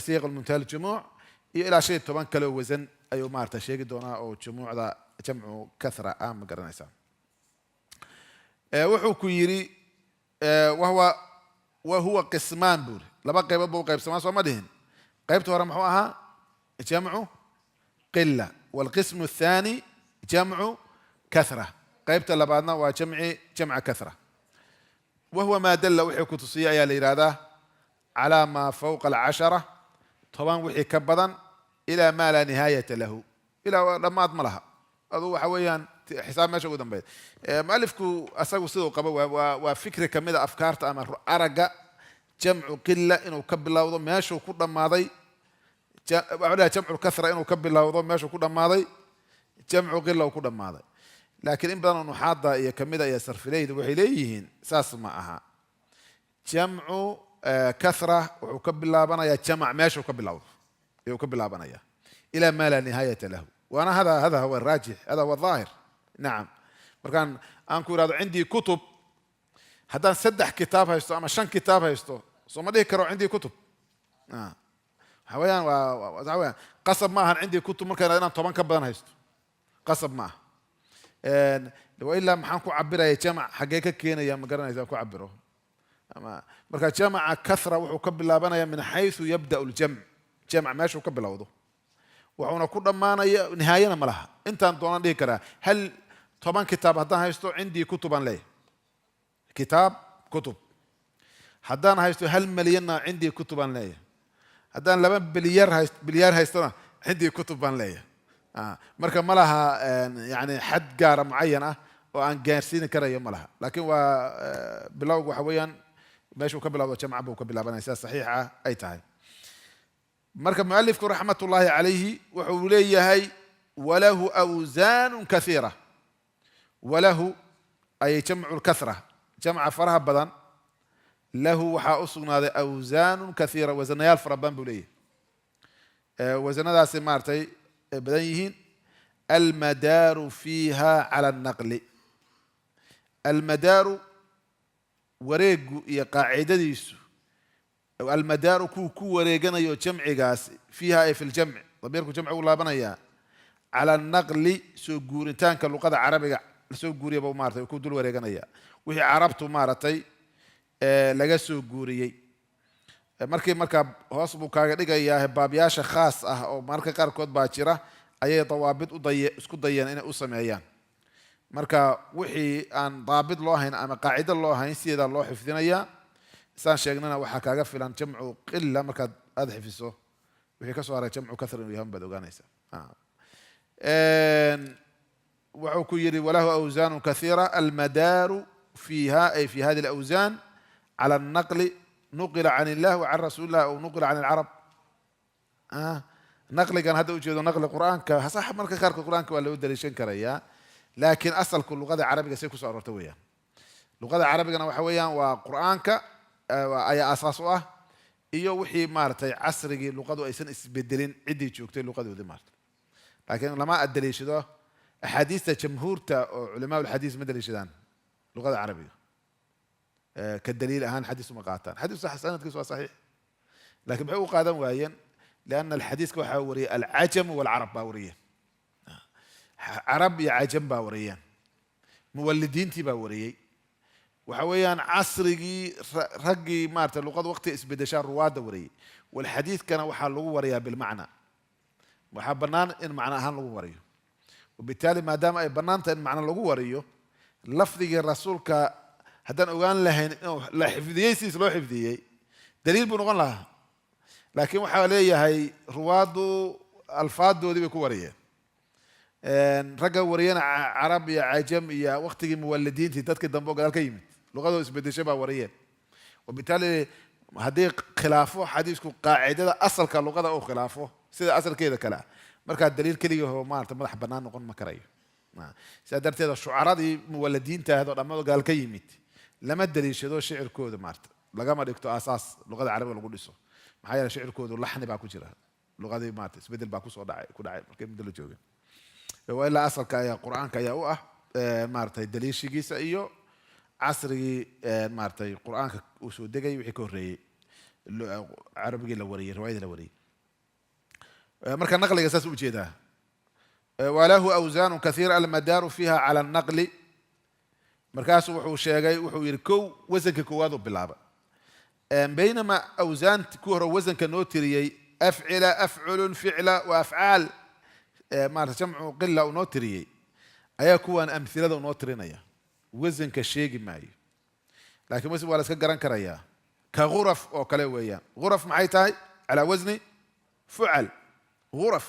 siiqa muntaha aljumuuc iyo ilaa 10 kale oo wasan ayuu maartay sheegi doonaa oo jumuucda jamcu kathra ma garanaysaa wuxuu ku yiri وهو قسمان بول laba qaybood buu qaybsamaa soo ma dhihin qaybta hore muxuu ahaa jamcu قلة والقسم الثاني جمع كثرة قيبت لبعضنا جمع كثرة وهو ما دل وحي كتصية يا الإرادة على ما فوق 10 طبعا وحي كبدا إلى ما لا نهاية له إلى لما أضملها هذا حويا حساب ماشي قدام بيت مؤلفكو أساقو سيدو قبل وفكرة كميدة أفكار تأمر أرقى جمع قلة إنه كبل الله ماشي وكل ماضي جمع الكثرة إنه كبل الله ماشي كل ماضي جمع قلة وكل ماضي لكن إن بدنا نحاضر يا كميدة يا سرفليد وحيليهن ساس معها جمع كثرة وكبل الله بنا يا جمع ماشي وكبل الله يكبل الله بنا إلى ما لا نهاية له وأنا هذا هو الراجح هذا هو الظاهر نعم مركان أنكر هذا عندي كتب هذا سدح كتاب هيستو أما 5 كتاب هيستو ثم ده كرو عندي كتب حويان وحويان قصب معها عندي كتب مركان أنا طبعا كبدان هيستو قصب معها وإلا محنكو عبرها يا جمع حقيقة كينا يا مقرنا إذا كو عبره أما مركان جمع كثرة وحكب الله بنا من حيث يبدأ الجمع جمع ماشي وكب الله وضو وحنا كل ما نهاية ملها أنت أنتوا عندي كرا هل طبعا كتاب هذا هيستو عندي كتبا ليه كتاب كتب هذا هيستو هل ملينا عندي كتبا ليه هذا لما بليار هيستو عندي كتبا ليه مركب ملها يعني حد جار معينة وأن جالسين كرا يوم ملها لكن بلاو حويا ماشي وكبلا وجمع أبو كبلا بنا أساس صحيحة أي تعي مركب مؤلفك رحمة الله عليه وحوليه هي وله أوزان كثيرة وله أي جمع الكثرة جمع فرها بدن له وحاصنا هذا أوزان كثيرة وزنيال فربان بوليه وزن هذا سمارتي بدنيهن المدار فيها على النقل المدار وريق يقاعدة ديسو المدار كو وريقنا يو جمع قاس فيها أي في الجمع ضميركو جمع والله بنايا على النقل سو قورنتان كاللغة العربية سو قوري أبو مارتي وكو دول وريقنا يا وهي عربتو مارتي لغا سو قوريي markab hoos buu kaaga dhigayaa baabiyaasha khaas ah oo marka qaarkood baa jira ayay dawaabid isku dayeen inay u sameeyaan marka wixii aan daabid loo hayn ama qaacida loo hayn sideeda loo xifdinaya saan sheegnana waxa kaaga filan jamcu qilla marka aad xifiso wixii ka soo haray jamcu kathra inuu yahay baad ogaanaysa wuxuu ku yiri walahu awzan kathira almadaru fiha ay fi hadhihi alawzan ala an-naqli نقل عن الله وعن رسول الله أو نقل عن العرب نقل كان هذا وجهه نقل القرآن صح مركز خارج القرآن ولا ودري شنكريا لكن أصل كل لغة عربية سيكون صارتويا لغة عربية أنا وحويا وقرآن أي أساسها إيو وحي مارتي عصري لغة أيسن إسبدلين عدي شوكتين لغة ذي مارت لكن لما أدري شذا أحاديث جمهور علماء الحديث ما أدري شذان لغة عربية كالدليل أهان حديث مقاطع حديث صح سنة صحيح لكن بحقوق قادم واين لأن الحديث كوحاوري العجم والعرب باوريين عرب يا عجم باوريين مولدين تي باوريين وحويان عصري رقي مارت اللغة وقت اسبدشار رواد وري والحديث كان وحال وريا بالمعنى وحبنان إن معنى أهان لغو وريو وبالتالي ما دام أي بنانت إن معنى لغو وريو لفظي الرسول haddaan ogaan lahayn inuu la xifdiyey sidiis loo xifdiyey daliil buu noqon lahaa laakiin waxaa leeyahay ruwaaddu alfaadoodii bay ku wariyeen ragga wariyana carab iyo cajam iyo waqtigii muwaladiintii dadkii dambe oo gadaal ka yimid luqadooda isbedeshay baa wariyeen wabitaali haddii khilaafo xadiisku qaacidada asalka luqada uu khilaafo sida asalkeeda kale ah markaa daliil keliyaho maarata madax bannaan noqon ma karayo sidaa darteeda shucaradii muwaladiinta ahayd oo dhammaanoo gadaal ka yimid lama daliishado shicirkooda maarata lagama dhigto aasaas luqada carabiga lagu dhiso maxaa yeele shicirkoodu laxni baa ku jira luqadii maarata isbedel baa ku dhacay markay muddo la joogeen waa ilaa asalka ayaa qur'aanka ayaa u ah maaratay daliishigiisa iyo casrigii maaratay qur'aanka uu soo degay wixii ka horreeyey carabigii la wariyey riwaayadii la wariyey marka naqliga saas u jeedaa walahu awsaanu kathiira almadaaru fiiha cala annaqli markaasuu wuxuu sheegay wuxuu yidhi kow wasanka koowaad uu bilaaba baynama awsaanti ku hore wasanka noo tiriyey afcila afculun ficla wa afcaal maarata jamcu qila uu noo tiriyey ayaa kuwan amhilada unoo tirinaya wasanka sheegi maayo laakiin wasan waa la iska garan karayaa ka ghuraf oo kale weeyaan ghuraf maxay tahay calaa wasni fucal ghuraf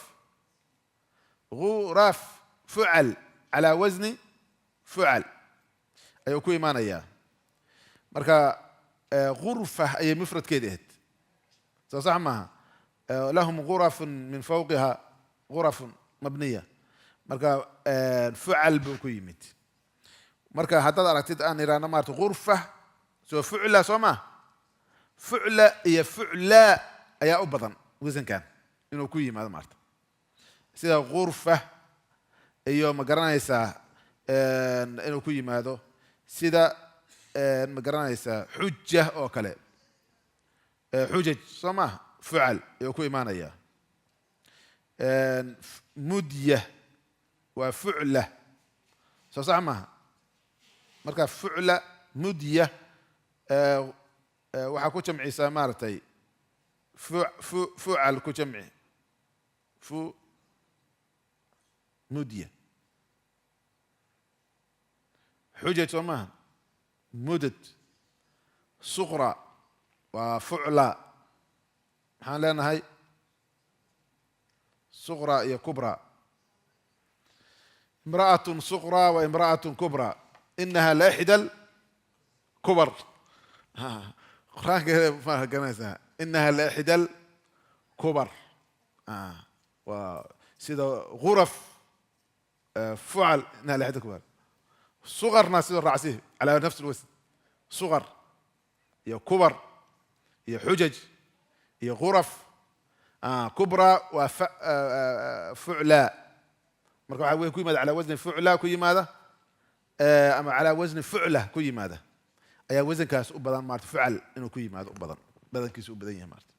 ghuraf fucal calaa wasni fucal ayuu ku imaanayaa marka ghurfa ayay mufradkeedi ahayd soo sax maaha lahum ghurafun min fawqiha ghurafun mabniya marka fucal buu ku yimid marka haddaad aragtid aan idhaahno maarata ghurfa soo fucla soo maa fucla iyo fucla ayaa u badan wasankan inuu ku yimaado maarata sida ghurfa iyo ma garanaysaa inuu ku yimaado sida ma garanaysaa xuja oo kale xujaj soo maaha fucal ayuu ku imaanaya mudya waa fucla soo sax maaha marka fucla mudya waxaa ku jamcisaa maaragtay fucal ku jamci mudya xujaj soo maaha mudad suqra waa fucla maxaan leenahay suqra iyo kubra imra'atun suqra wa imra'atun kubra inaha la ixdal kubar quraanka ma garanaysaa inaha la ixdal kubar waa sida ghuraf fucal inaha la ixdal kubar suqarna sidoo raacsihi calaa nafs alwasn suqar iyo kubar iyo xujaj iyo ghuraf kubra waa fucla marka waxaa wey ku yimaada calaa wasni fucla ku yimaada ama calaa wasni fucla ku yimaada ayaa wasankaas u badan maarata fucal inuu ku yimaado u badan badankiisu u badan yahay maarata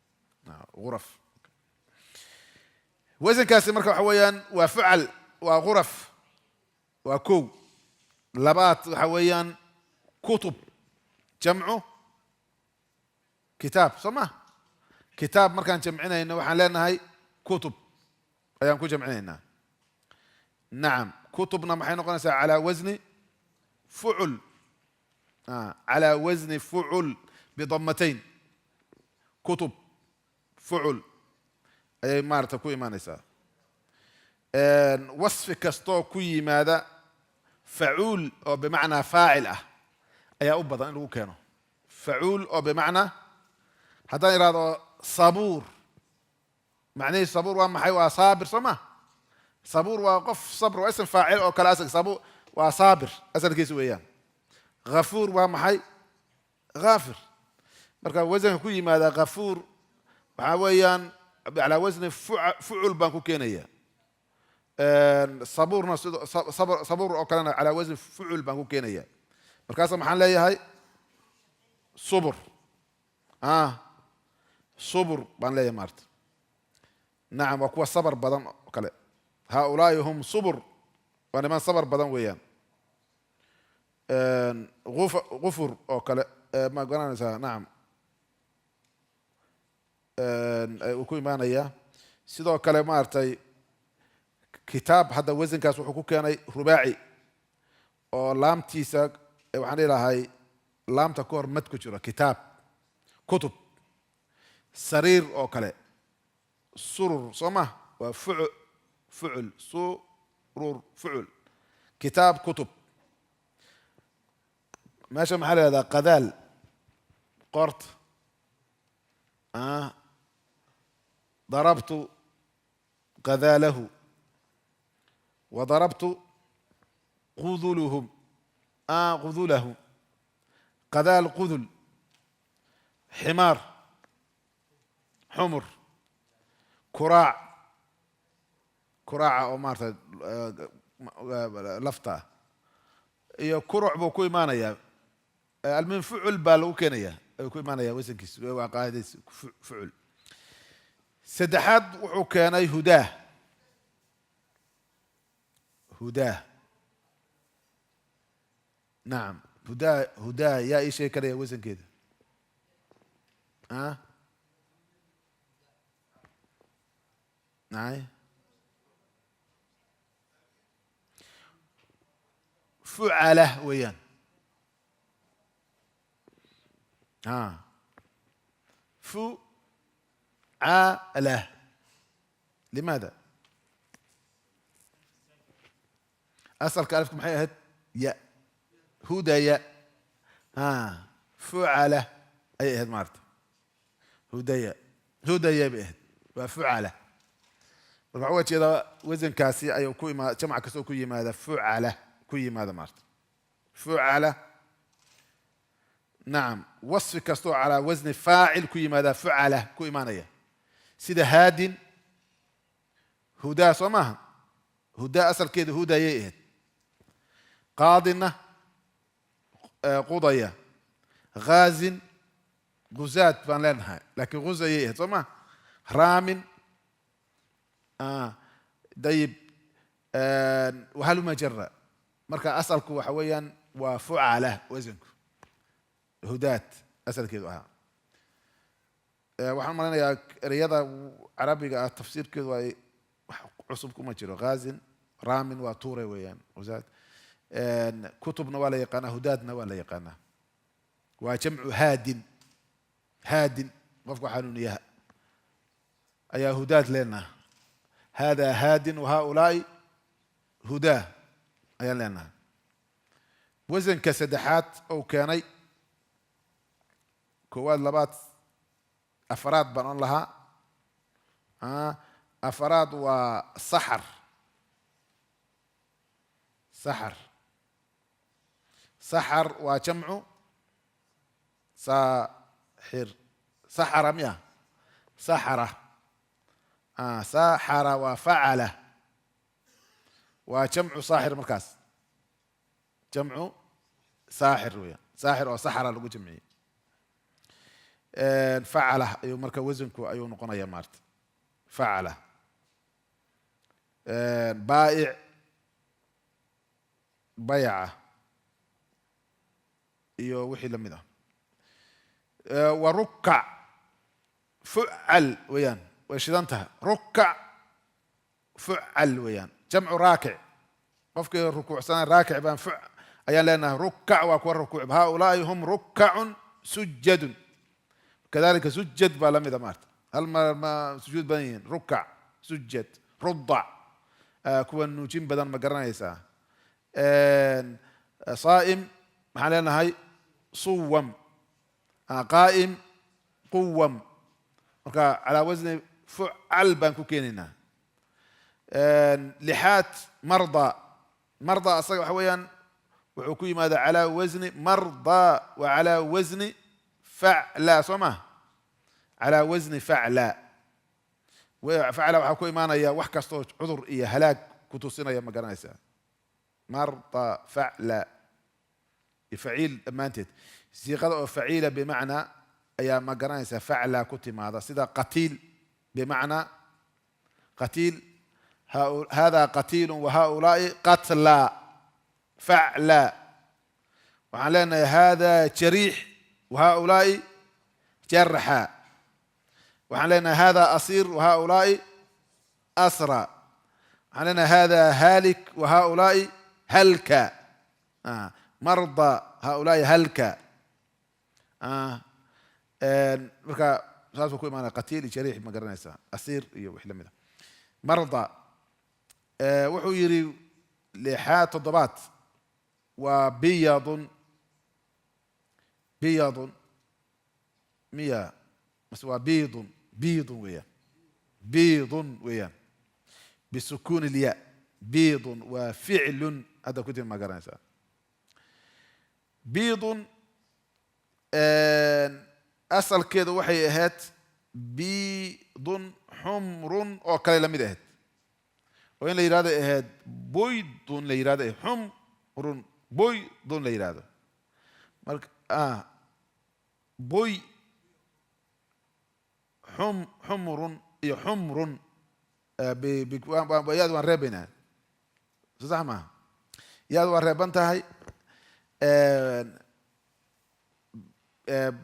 ghuraf wasankaasi marka waxa weeyaan waa fucal waa ghuraf waa kow labaad waxa weeyaan kutub jamcu kitaab soo ma kitaab markaan jamcinayno waxaan leenahay kutub ayaan ku jamcinaynaa nacam kutubna maxay noqonaysaa calaa wasni fucul calaa wasni fucul bidamatayn kutub fucul ayay maarata ku imaanaysaa wasfi kastoo ku yimaada facuul oo bimacnaa faacil ah ayaa u badan in lagu keeno facuul oo bimacnaa haddaan ihahdo sabuur macnihii sabuur waa maxay waa saabir soo ma sabuur waa qof sabr waa ism faacil oo kale asal sabuur waa saabir asalkiisa weeyaan ghafuur waa maxay ghaafir marka wasanka ku yimaada ghafuur waxaa weeyaan calaa wasni fucul baan ku keenaya sabuurna sabuur oo kalena calaa wasni fucul baan ku keenaya markaasa maxaan leeyahay subur subur baan leeyahay maarta nacam waa kuwa sabar badan oo kale haaulaai hum subur waa niman sabar badan weeyaan gufur oo kale ma garanaysaa nacam uu ku imaanayaa sidoo kale maaragtay kitaab hadda wasankaas wuxuu ku keenay rubaaci oo laamtiisa waxaan dhihi lahay لام تكور مد كجرا كتاب كتب سرير أو كله سرر صمة وفعل فعل سرر فعل كتاب كتب ماشي محل هذا قذال قرط ضربت قذاله وضربت قذلهم قذله قذال قذل حمار حمر كراع كراع أو مارتا لفتا iyo kuruc buu ku imaanayaa almin fucul baa lagu keenayaa ay ku imaanayaa wasankiisa waa qaadaysa fucul saddexaad wuxuu keenay hudaa hudaa naam hudaa hudaa yaa ii sheegi karaya wasankeeda naay فعله ويان فعله لماذا؟ أصل كألف محيهد يا هدى يا فعله أي هد مارت هدى يا بإهد وفعله رعوة إذا وزن كاسي أيو كوي ما جمع كسو كوي ماذا فعله كوي ماذا مارت فعله نعم وصف كستو على وزن فاعل كوي ماذا فعله كوي مانية سيدا هاد هدى صمها هدى أصل كده هدى يئهد قاضنة قضية غاز غزات بان لنها لكن غزة يئهد صمها رام ديب وهل مجرى marka asalku waxa weeyaan waa fucala wasanku hudaat asalkeedu ahaa waxaan maleynayaa ereyada carabiga ah tafsiirkeedu ay wax cusub kuma jiro ghaazin raamin waa tuure weeyaan hudaat kutubna waa la yaqaanaa hudaatna waa la yaqaanaa waa jamcu haadin haadin qofku xanuuniyaha ayaa hudaat leenaha hada haadin wahaulaai hudaa ayaan leenahay wasanka saddexaad ou keenay koowaad labaad afaraad baan on lahaa afaraad waa saxar saxar saxar waa jamcu saaxir saxara miya saxara saxara waa facala وجمع صاحر مركز جمع ساحر ويا ساحر أو سحرة لو جمعي فعله أيو مركز وزنكو أيو نقنا يا مارت فعله بائع بيعة أيو وحي لمده وركع فعل ويان وإيش انتهى ركع فعل ويان جمع راكع قفك الركوع سنة راكع بان أيان لأنه ركع وأكون ركوع هؤلاء هم ركع سجد كذلك سجد بالم إذا مارت هل ما سجود بنين ركع سجد رضع كون نوجين بدن ما قرنا يسا صائم محلنا هاي صوم قائم قوم على وزن فعل بانكو كيننا لحات مرضى مرضى أصلا حويا وحكوي ماذا على وزن مرضى وعلى وزن فعلا صمه على وزن فعلا وفعلا وحكوي مانا يا وحكستو عذر إيا هلاك كتوسنا يا مقرنيسا مرضى فعلا فعيل ما انت صيغه فعيله بمعنى يا مقرنيسا فعلا كتم هذا سيدا قتيل بمعنى قتيل هذا قتيل وهؤلاء قتلى فعلا وعلينا هذا جريح وهؤلاء جرحى وعلينا هذا أصير وهؤلاء أسرى علينا هذا هالك وهؤلاء هلكى مرضى هؤلاء هلكى marka saasuu ku imaanaya qatiil iyo jariix ma garanaysaa asiir iyo wix lamid a marda wuxuu yidhi lixaad toddobaad waa biyadun miya bas waa biidun weeyaan bisukuuni ilyaa biidun waa ficlun hadda ku timi ma garanaysaa biidun asalkeedu waxay ahayd biidun xumrun oo kale la mid ahayd oo in la yidhahdo ahayd boydun la yidhahdo xumrun boydun la yidhahdo marka boy xumrun iyo xumrun yaad waan reebaynaa so sax maaha yaad waa reeban tahay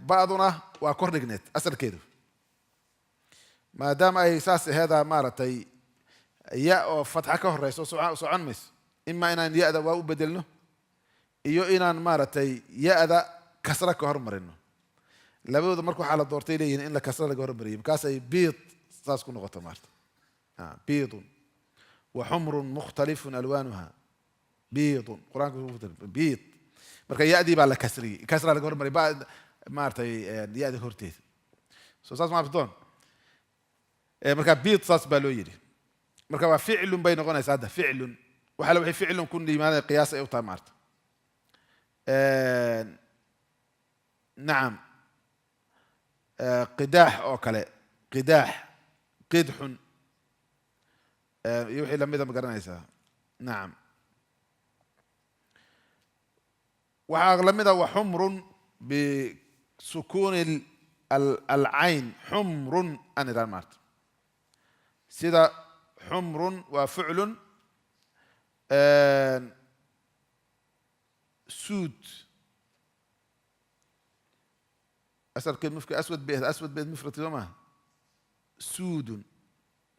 ba'duna waa kor dhigneed asalkeedu maadaama ay saas aheedaa maaragtay ya oo fatxa ka horeyso socon mayso imaa inaan ya-da waa u bedelno iyo inaan maaragtay ya-da kasra ka hormarino labadooda marka waxaa la doortay leeyihin in la kasra laga hormariyo markaasay biid saas ku noqoto maarta biidun wa xumrun mukhtalifun alwaanuha biidun qur-aanka biid marka ya-dii baa la kasriyey kasra laga hormariyay maaragtay ya-da horteeda so saas ma afdoon marka biid saas baa loo yidhi marka waa ficlun bay noqonaysaa hadda ficlun waxala waxay ficlun ku yimaadeen qiyaas ay u tahay maarta nacam qidaax oo kale qidaax qidxun iyo wixii lamida ma garanaysaa nacam waxaa lamida wa xumrun bisukuuni alcayn xumrun aan idhaan maarta sida xumrun waa ficlun suud asalkeed mufka aswad beed mufradki soo maaha suudun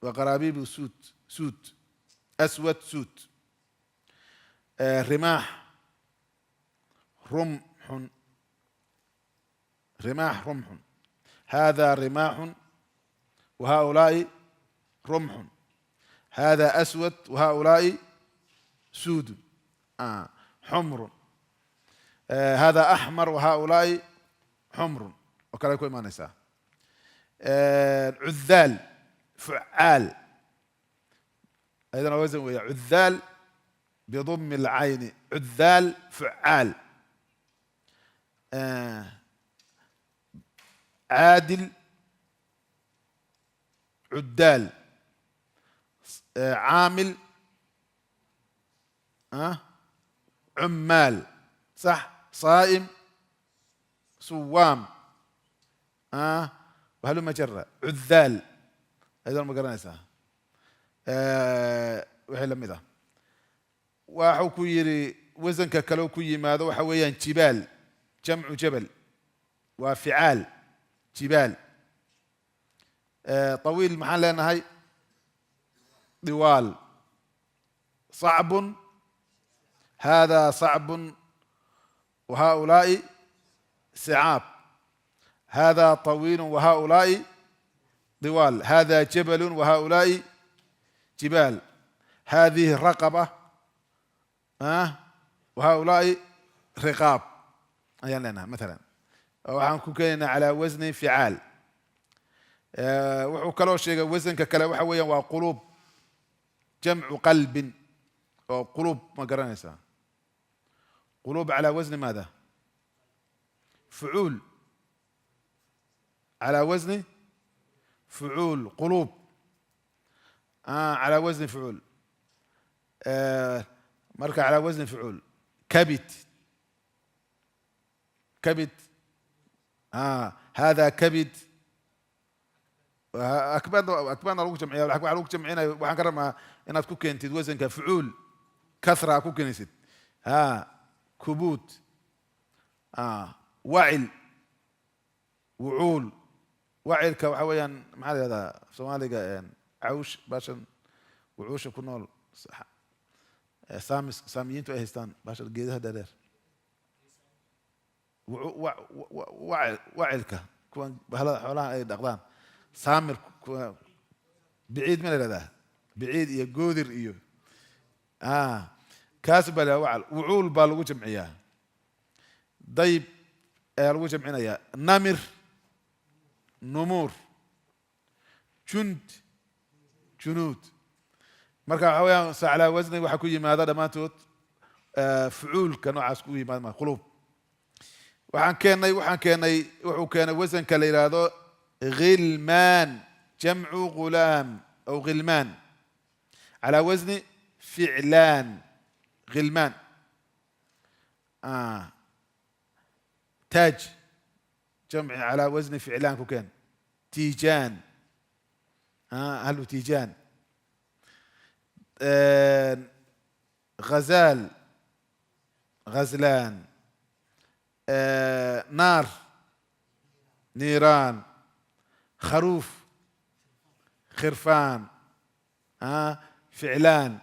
waa qaraabiibu suud aswad suud rimaax rumxun hada rimaaxun wahaulaa'i rumxun hada aswad wahaulaa'i suudun xumrun hada axmar wahaulaa'i xumrun oo kale ay ku imaanaysaa cudhaal fucaal ayadana wasan weeya cudhaal bidumi alcayni cudhaal fucaal caadil cuddaal caamil cummaal sax saa'im suwaam wahaluma jara cudhaal ayadana ma garanaysaa wixii lamid ah waxuu ku yidhi wasanka kaleo ku yimaado waxa weeyaan jibaal jamcu jabal waa ficaal jibaal طawiil maxaan leenahay diwaal صacbun hada صacbun wahaulaa'i sicaab hada طawiil wahaulaa'i diwaal hada jabal wahaulaa'i jibaal hadihi raqaba wahaulaa'i riqaab ayaan leenahay maala waxaan ku keenaynaa calaa wasni ficaal wuxuu kaloo sheegay wasanka kale waxa weeyaan waa quluub jamcu qalbin oo quluub ma garanaysaa quluub calaa wasni maada fucuul calaa wasni fucuul quluub calaa wasni fucuul marka calaa wasni fucuul kabid kabid hada kabid akbaadna lagu jamciya waxaa lagu jamcinaya waxaan ka rabnaa inaad ku keentid wasanka fucuul kasra ku keenaysid kubuud wacil wucuul wacilka waxa weeyaan maxaa la yihahdaa soomaaliga cawsh baashan wucuusha ku nool saamiyiintu ay haystaan baashan geedaha dheer wacilka kuwan bahlada xoolaha ay dhaqdaan saamir kuwa biciid ma la yidhahdaa biciid iyo goodir iyo kaas baa la wacal wucuul baa lagu jamciyaa dayb ayaa lagu jamcinayaa namir numuur jund junuud marka waxa weeyaan saclaa wasni waxaa ku yimaada dhammaantood fucuulka noocaas ku yimaada quluub waxaan keenay wuxuu keenay wasanka la yidhaahdo ghilmaan jamcu ghulaam aw ghilmaan calaa wasni ficlaan ghilmaan تاج جمع على وزن فعلان كوكان تيجان هلو تيجان غزال غزلان نار نيران خروف خرفان فعلان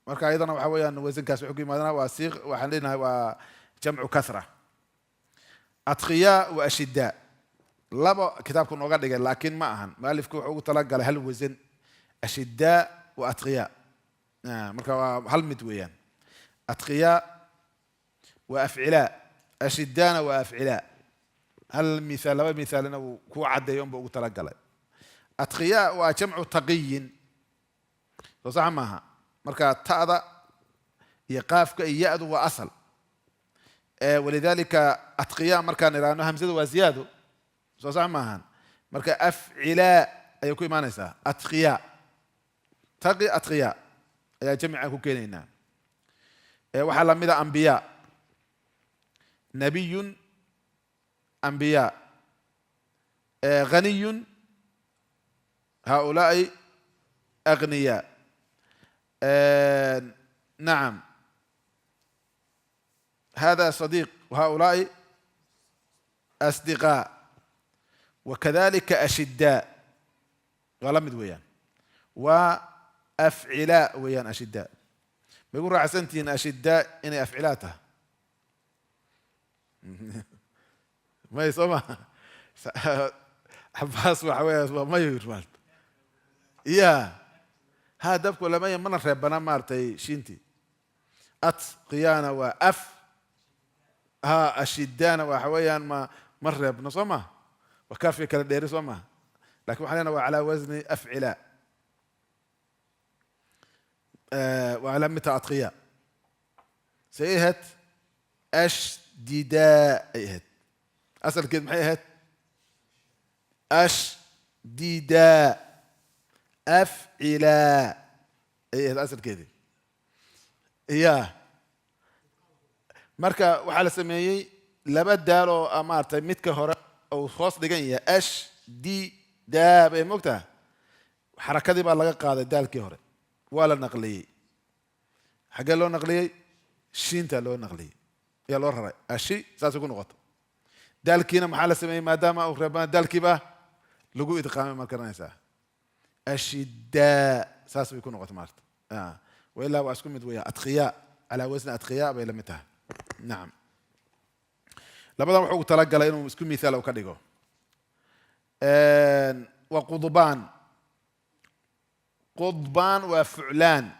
marka ayadana waxa weeyaan wasankaas wuxuu ku yimaadana waa siiq waxaan leenahay waa jamcu kasra أتقياء وأشداء لابا كتابكم نوغا لكن ما أهن مالفكم وحوق تلقى هل وزن أشداء وأتقياء مركا هل متويان أتقياء وأفعلاء أشداء وأفعلاء هل مثال مثالنا كو عدى يوم بوغ تلقى أتقياء وجمع تقي صح معها مركا تأذى يقافك يأذو وأصل ولذلك أتقياء مركان لأنه همزة وزيادة صح معهن مركا أفعلاء أيكون ما نسى أتقياء تقي أتقياء يا جميع كوكينينا وحلا مذا أنبياء نبي أنبياء غني هؤلاء أغنياء نعم هذا صديق وهؤلاء أصدقاء وكذلك أشداء غلمد ويان وأفعلاء ويان أشداء بيقول راح سنتين أشداء إني أفعلاته ما يسمع حباس وحويس وما يرمال يا هذا بكل لما يمنع ربنا مارتي شينتي أتقيانا وأف أشدانا وحويان ما مر ابن صمه وكافي كلا ديري صمه لكن حاليا وعلى وزن أفعلاء وعلى متى أتقياء سيهت أشدداء إيهت أصل كده محيهت أشدداء أفعلاء إيهت أصل كده إياه marka waxaa la sameeyey laba daal oo amaartay midka hore oo hoos dhigan yahay ash di daab ay moogtaa xarakadii baa laga qaaday daalkii hore waa la naqliyey xagee loo naqliyey shiinta loo naqliyey yaa loo raray ashi saasay ku noqoto daalkiina maxaa la sameeyey maadaama uu reebana daalkiiba lagu idqaamay ma garanaysaa ashiddaa saas bay ku noqoto maarta wailaa waa isku mid weeyaa adqiyaa calaa wasni adqiyaa bay la mid tahay نعم لبدا وحو تلقى انه اسكو مثال او كدغو وقضبان قضبان وفعلان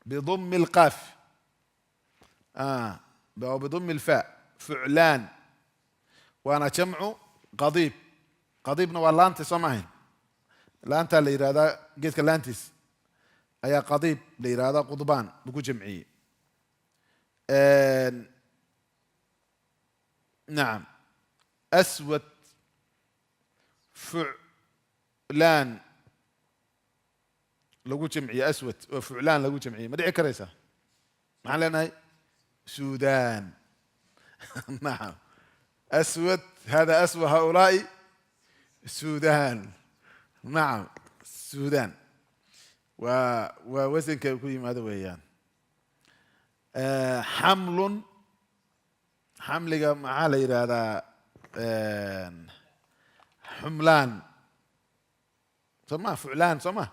بضم القاف بضم الفاء فعلان وانا جمع قضيب قضيبنا واللانتي سماهن لانتا اللي يرادا جيتك لانتيس ايا قضيب اللي يرادا قضبان بكو جمعيه نعم أسود فعلان لو جمعية أسود وفعلان لو جمعية ما دعي كريسة معلنا سودان نعم أسود هذا أسود هؤلاء السودان نعم السودان ووزن كيكون هذا ويان حمل حمل maxaa la yidhaahdaa xumlaan soo ma fuclaan soo ma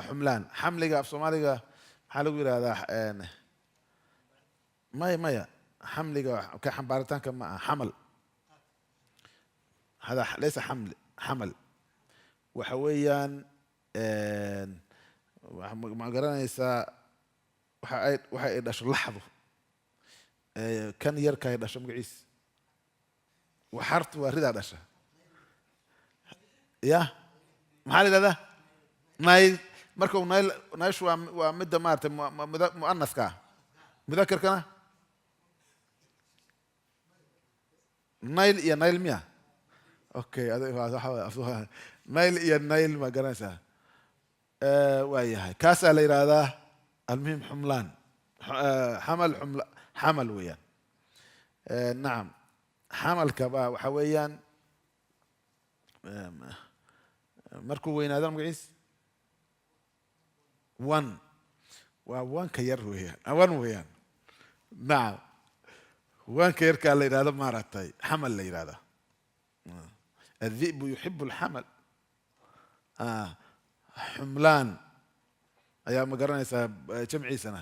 xumlaan xamliga af soomaaliga maxaa lagu yidhahdaa maya حمل كحمبارتان كما حمل، هذا ليس حمل، حمل وحويا ما قرانيسا waxa ay dhasho laxdu kan yarka ay dhasho magaciis waxartu waa ridaa dhasha ya maxaa la yidhahdaa nayl marka nayshu waa midda maaragtay mu'anaska mudakarkana nayl iyo nayl miya okay nayl iyo nayl ma garanaysaa waa yahay kaasaa la yidhaahdaa المهم حملان حمل ويان نعم حمل كبا وحويان مركو وين هذا مقيس وان كير ويان ويان نعم وان كير قال لي هذا مرتين حمل لي هذا الذئب يحب الحمل حملان ayaa ma garanaysaa jamciisana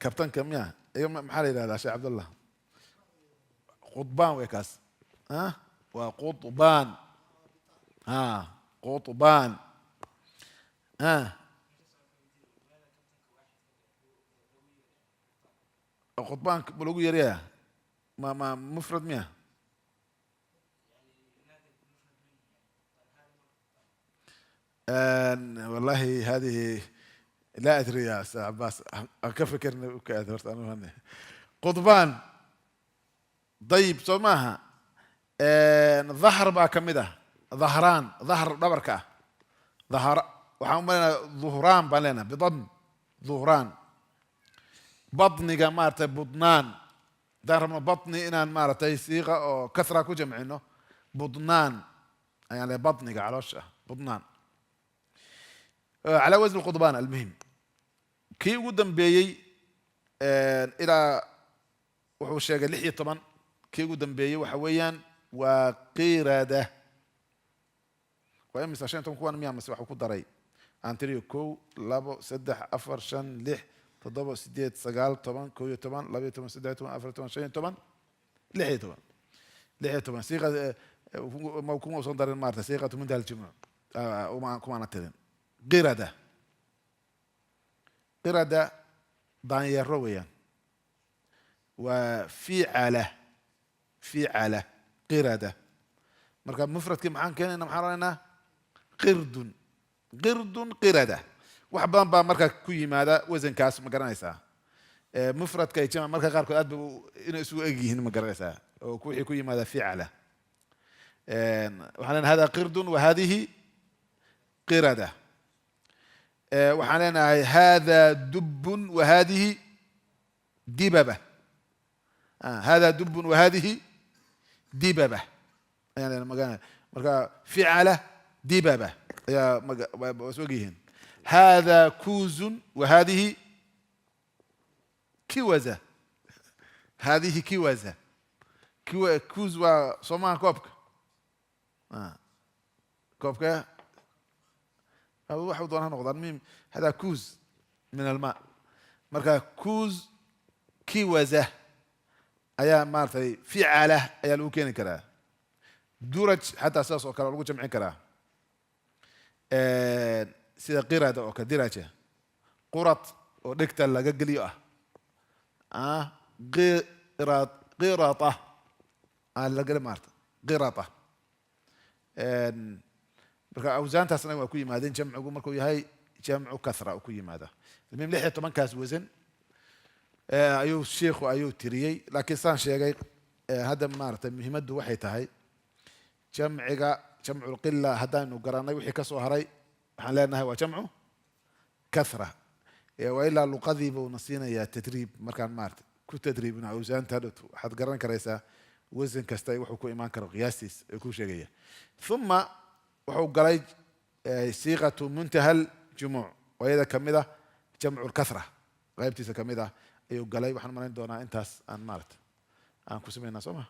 kabtanka miya iyo maxaa la yidhahdaa sheekh cabdullah qudbaan wey kaas waa qudbaan qudbaan qudbaanka ma lagu yaryaa ma mufrad miya والله هذه لا أدري يا أستاذ عباس أكفكر قضبان طيب سماها ظهر بقى كمده ظهران ظهر دبركة ظهر وحنا ظهران بالنا بضم ظهران بطني جماعة بطنان دار ما بطني إن مارة صيغة أو كثرة كجمعينه بطنان يعني بطني على وشه بطنان على وزن القضبان المهم كي قدام بيي إلى وحو الشيء لحية طبعا كي قدام بيي وحويا وقيردة وإمس عشان تكون مياه مسوح وكو دري أنتريو كو لابو سدح أفر شن لح تضبط سديت سجال طبعا كويو طبعا لابي طبعا سدح طبعا أفر طبعا شين طبعا لحية طبعا لحية طبعا صيغة موكومة وصندر المارتة صيغة من ده الجمع وما كمان تدين قردة ضانية رويا وفعلة قردة مركب مفرد كم عن كان محرنا قردة قردة وحبان با مركب كوي ماذا وزن كاس مقرنيسا مفرد كي جمع مركب غير كو ادبو انه اسو اجيهن مقرنيسا كوي ماذا فعلة وحنا هذا قرد وهذه قردة وحنا هذا دب وهذه دببة هذا دب وهذه دببة يعني لما قال فعلة دببة يا مسوقيهن هذا كوز وهذه كوزة هذه كوزة كوز وصمان كوبك كوبك أو واحد ضرنا نقدر ميم هذا كوز من الماء مركا كوز كوزة أيا مارتي فعلة أيا لوكين كرا درج حتى أساس وكرا لوكو جمع كرا سيدا قردة أو كدرجة قرط ودكتا لقا قليوة قرطة لقا مارت قرطة marka awsaantaasna waa ku yimaadeen jamcigu markuu yahay jamcu kathra ku yimaada المهم لحية طبعا كاس وزن ayuu sheekhu ayuu tiriyey laakiin saan sheegay hadda maaragtay muhiimaddu waxay tahay jamciga jamcu qilla haddaanu garanay wixii ka soo haray waxaan leenahay waa jamcu kathra waa ilaa luqadii buu nasiinayaa tadriib markaan maaragtay ku tadriibina awsaanta hadhowtu waxaad garan karaysaa wasan kasta wuxuu ku imaan karo qiyaastiis ee ku sheegaya uma wuxuu galay siiqatu muntahal jumuuc oo iyada ka mid ah jamcu lkathra qaybtiisa ka mid ah ayuu galay waxaan malayn doonaa intaas aan maaragta aan ku samaynaa soo ma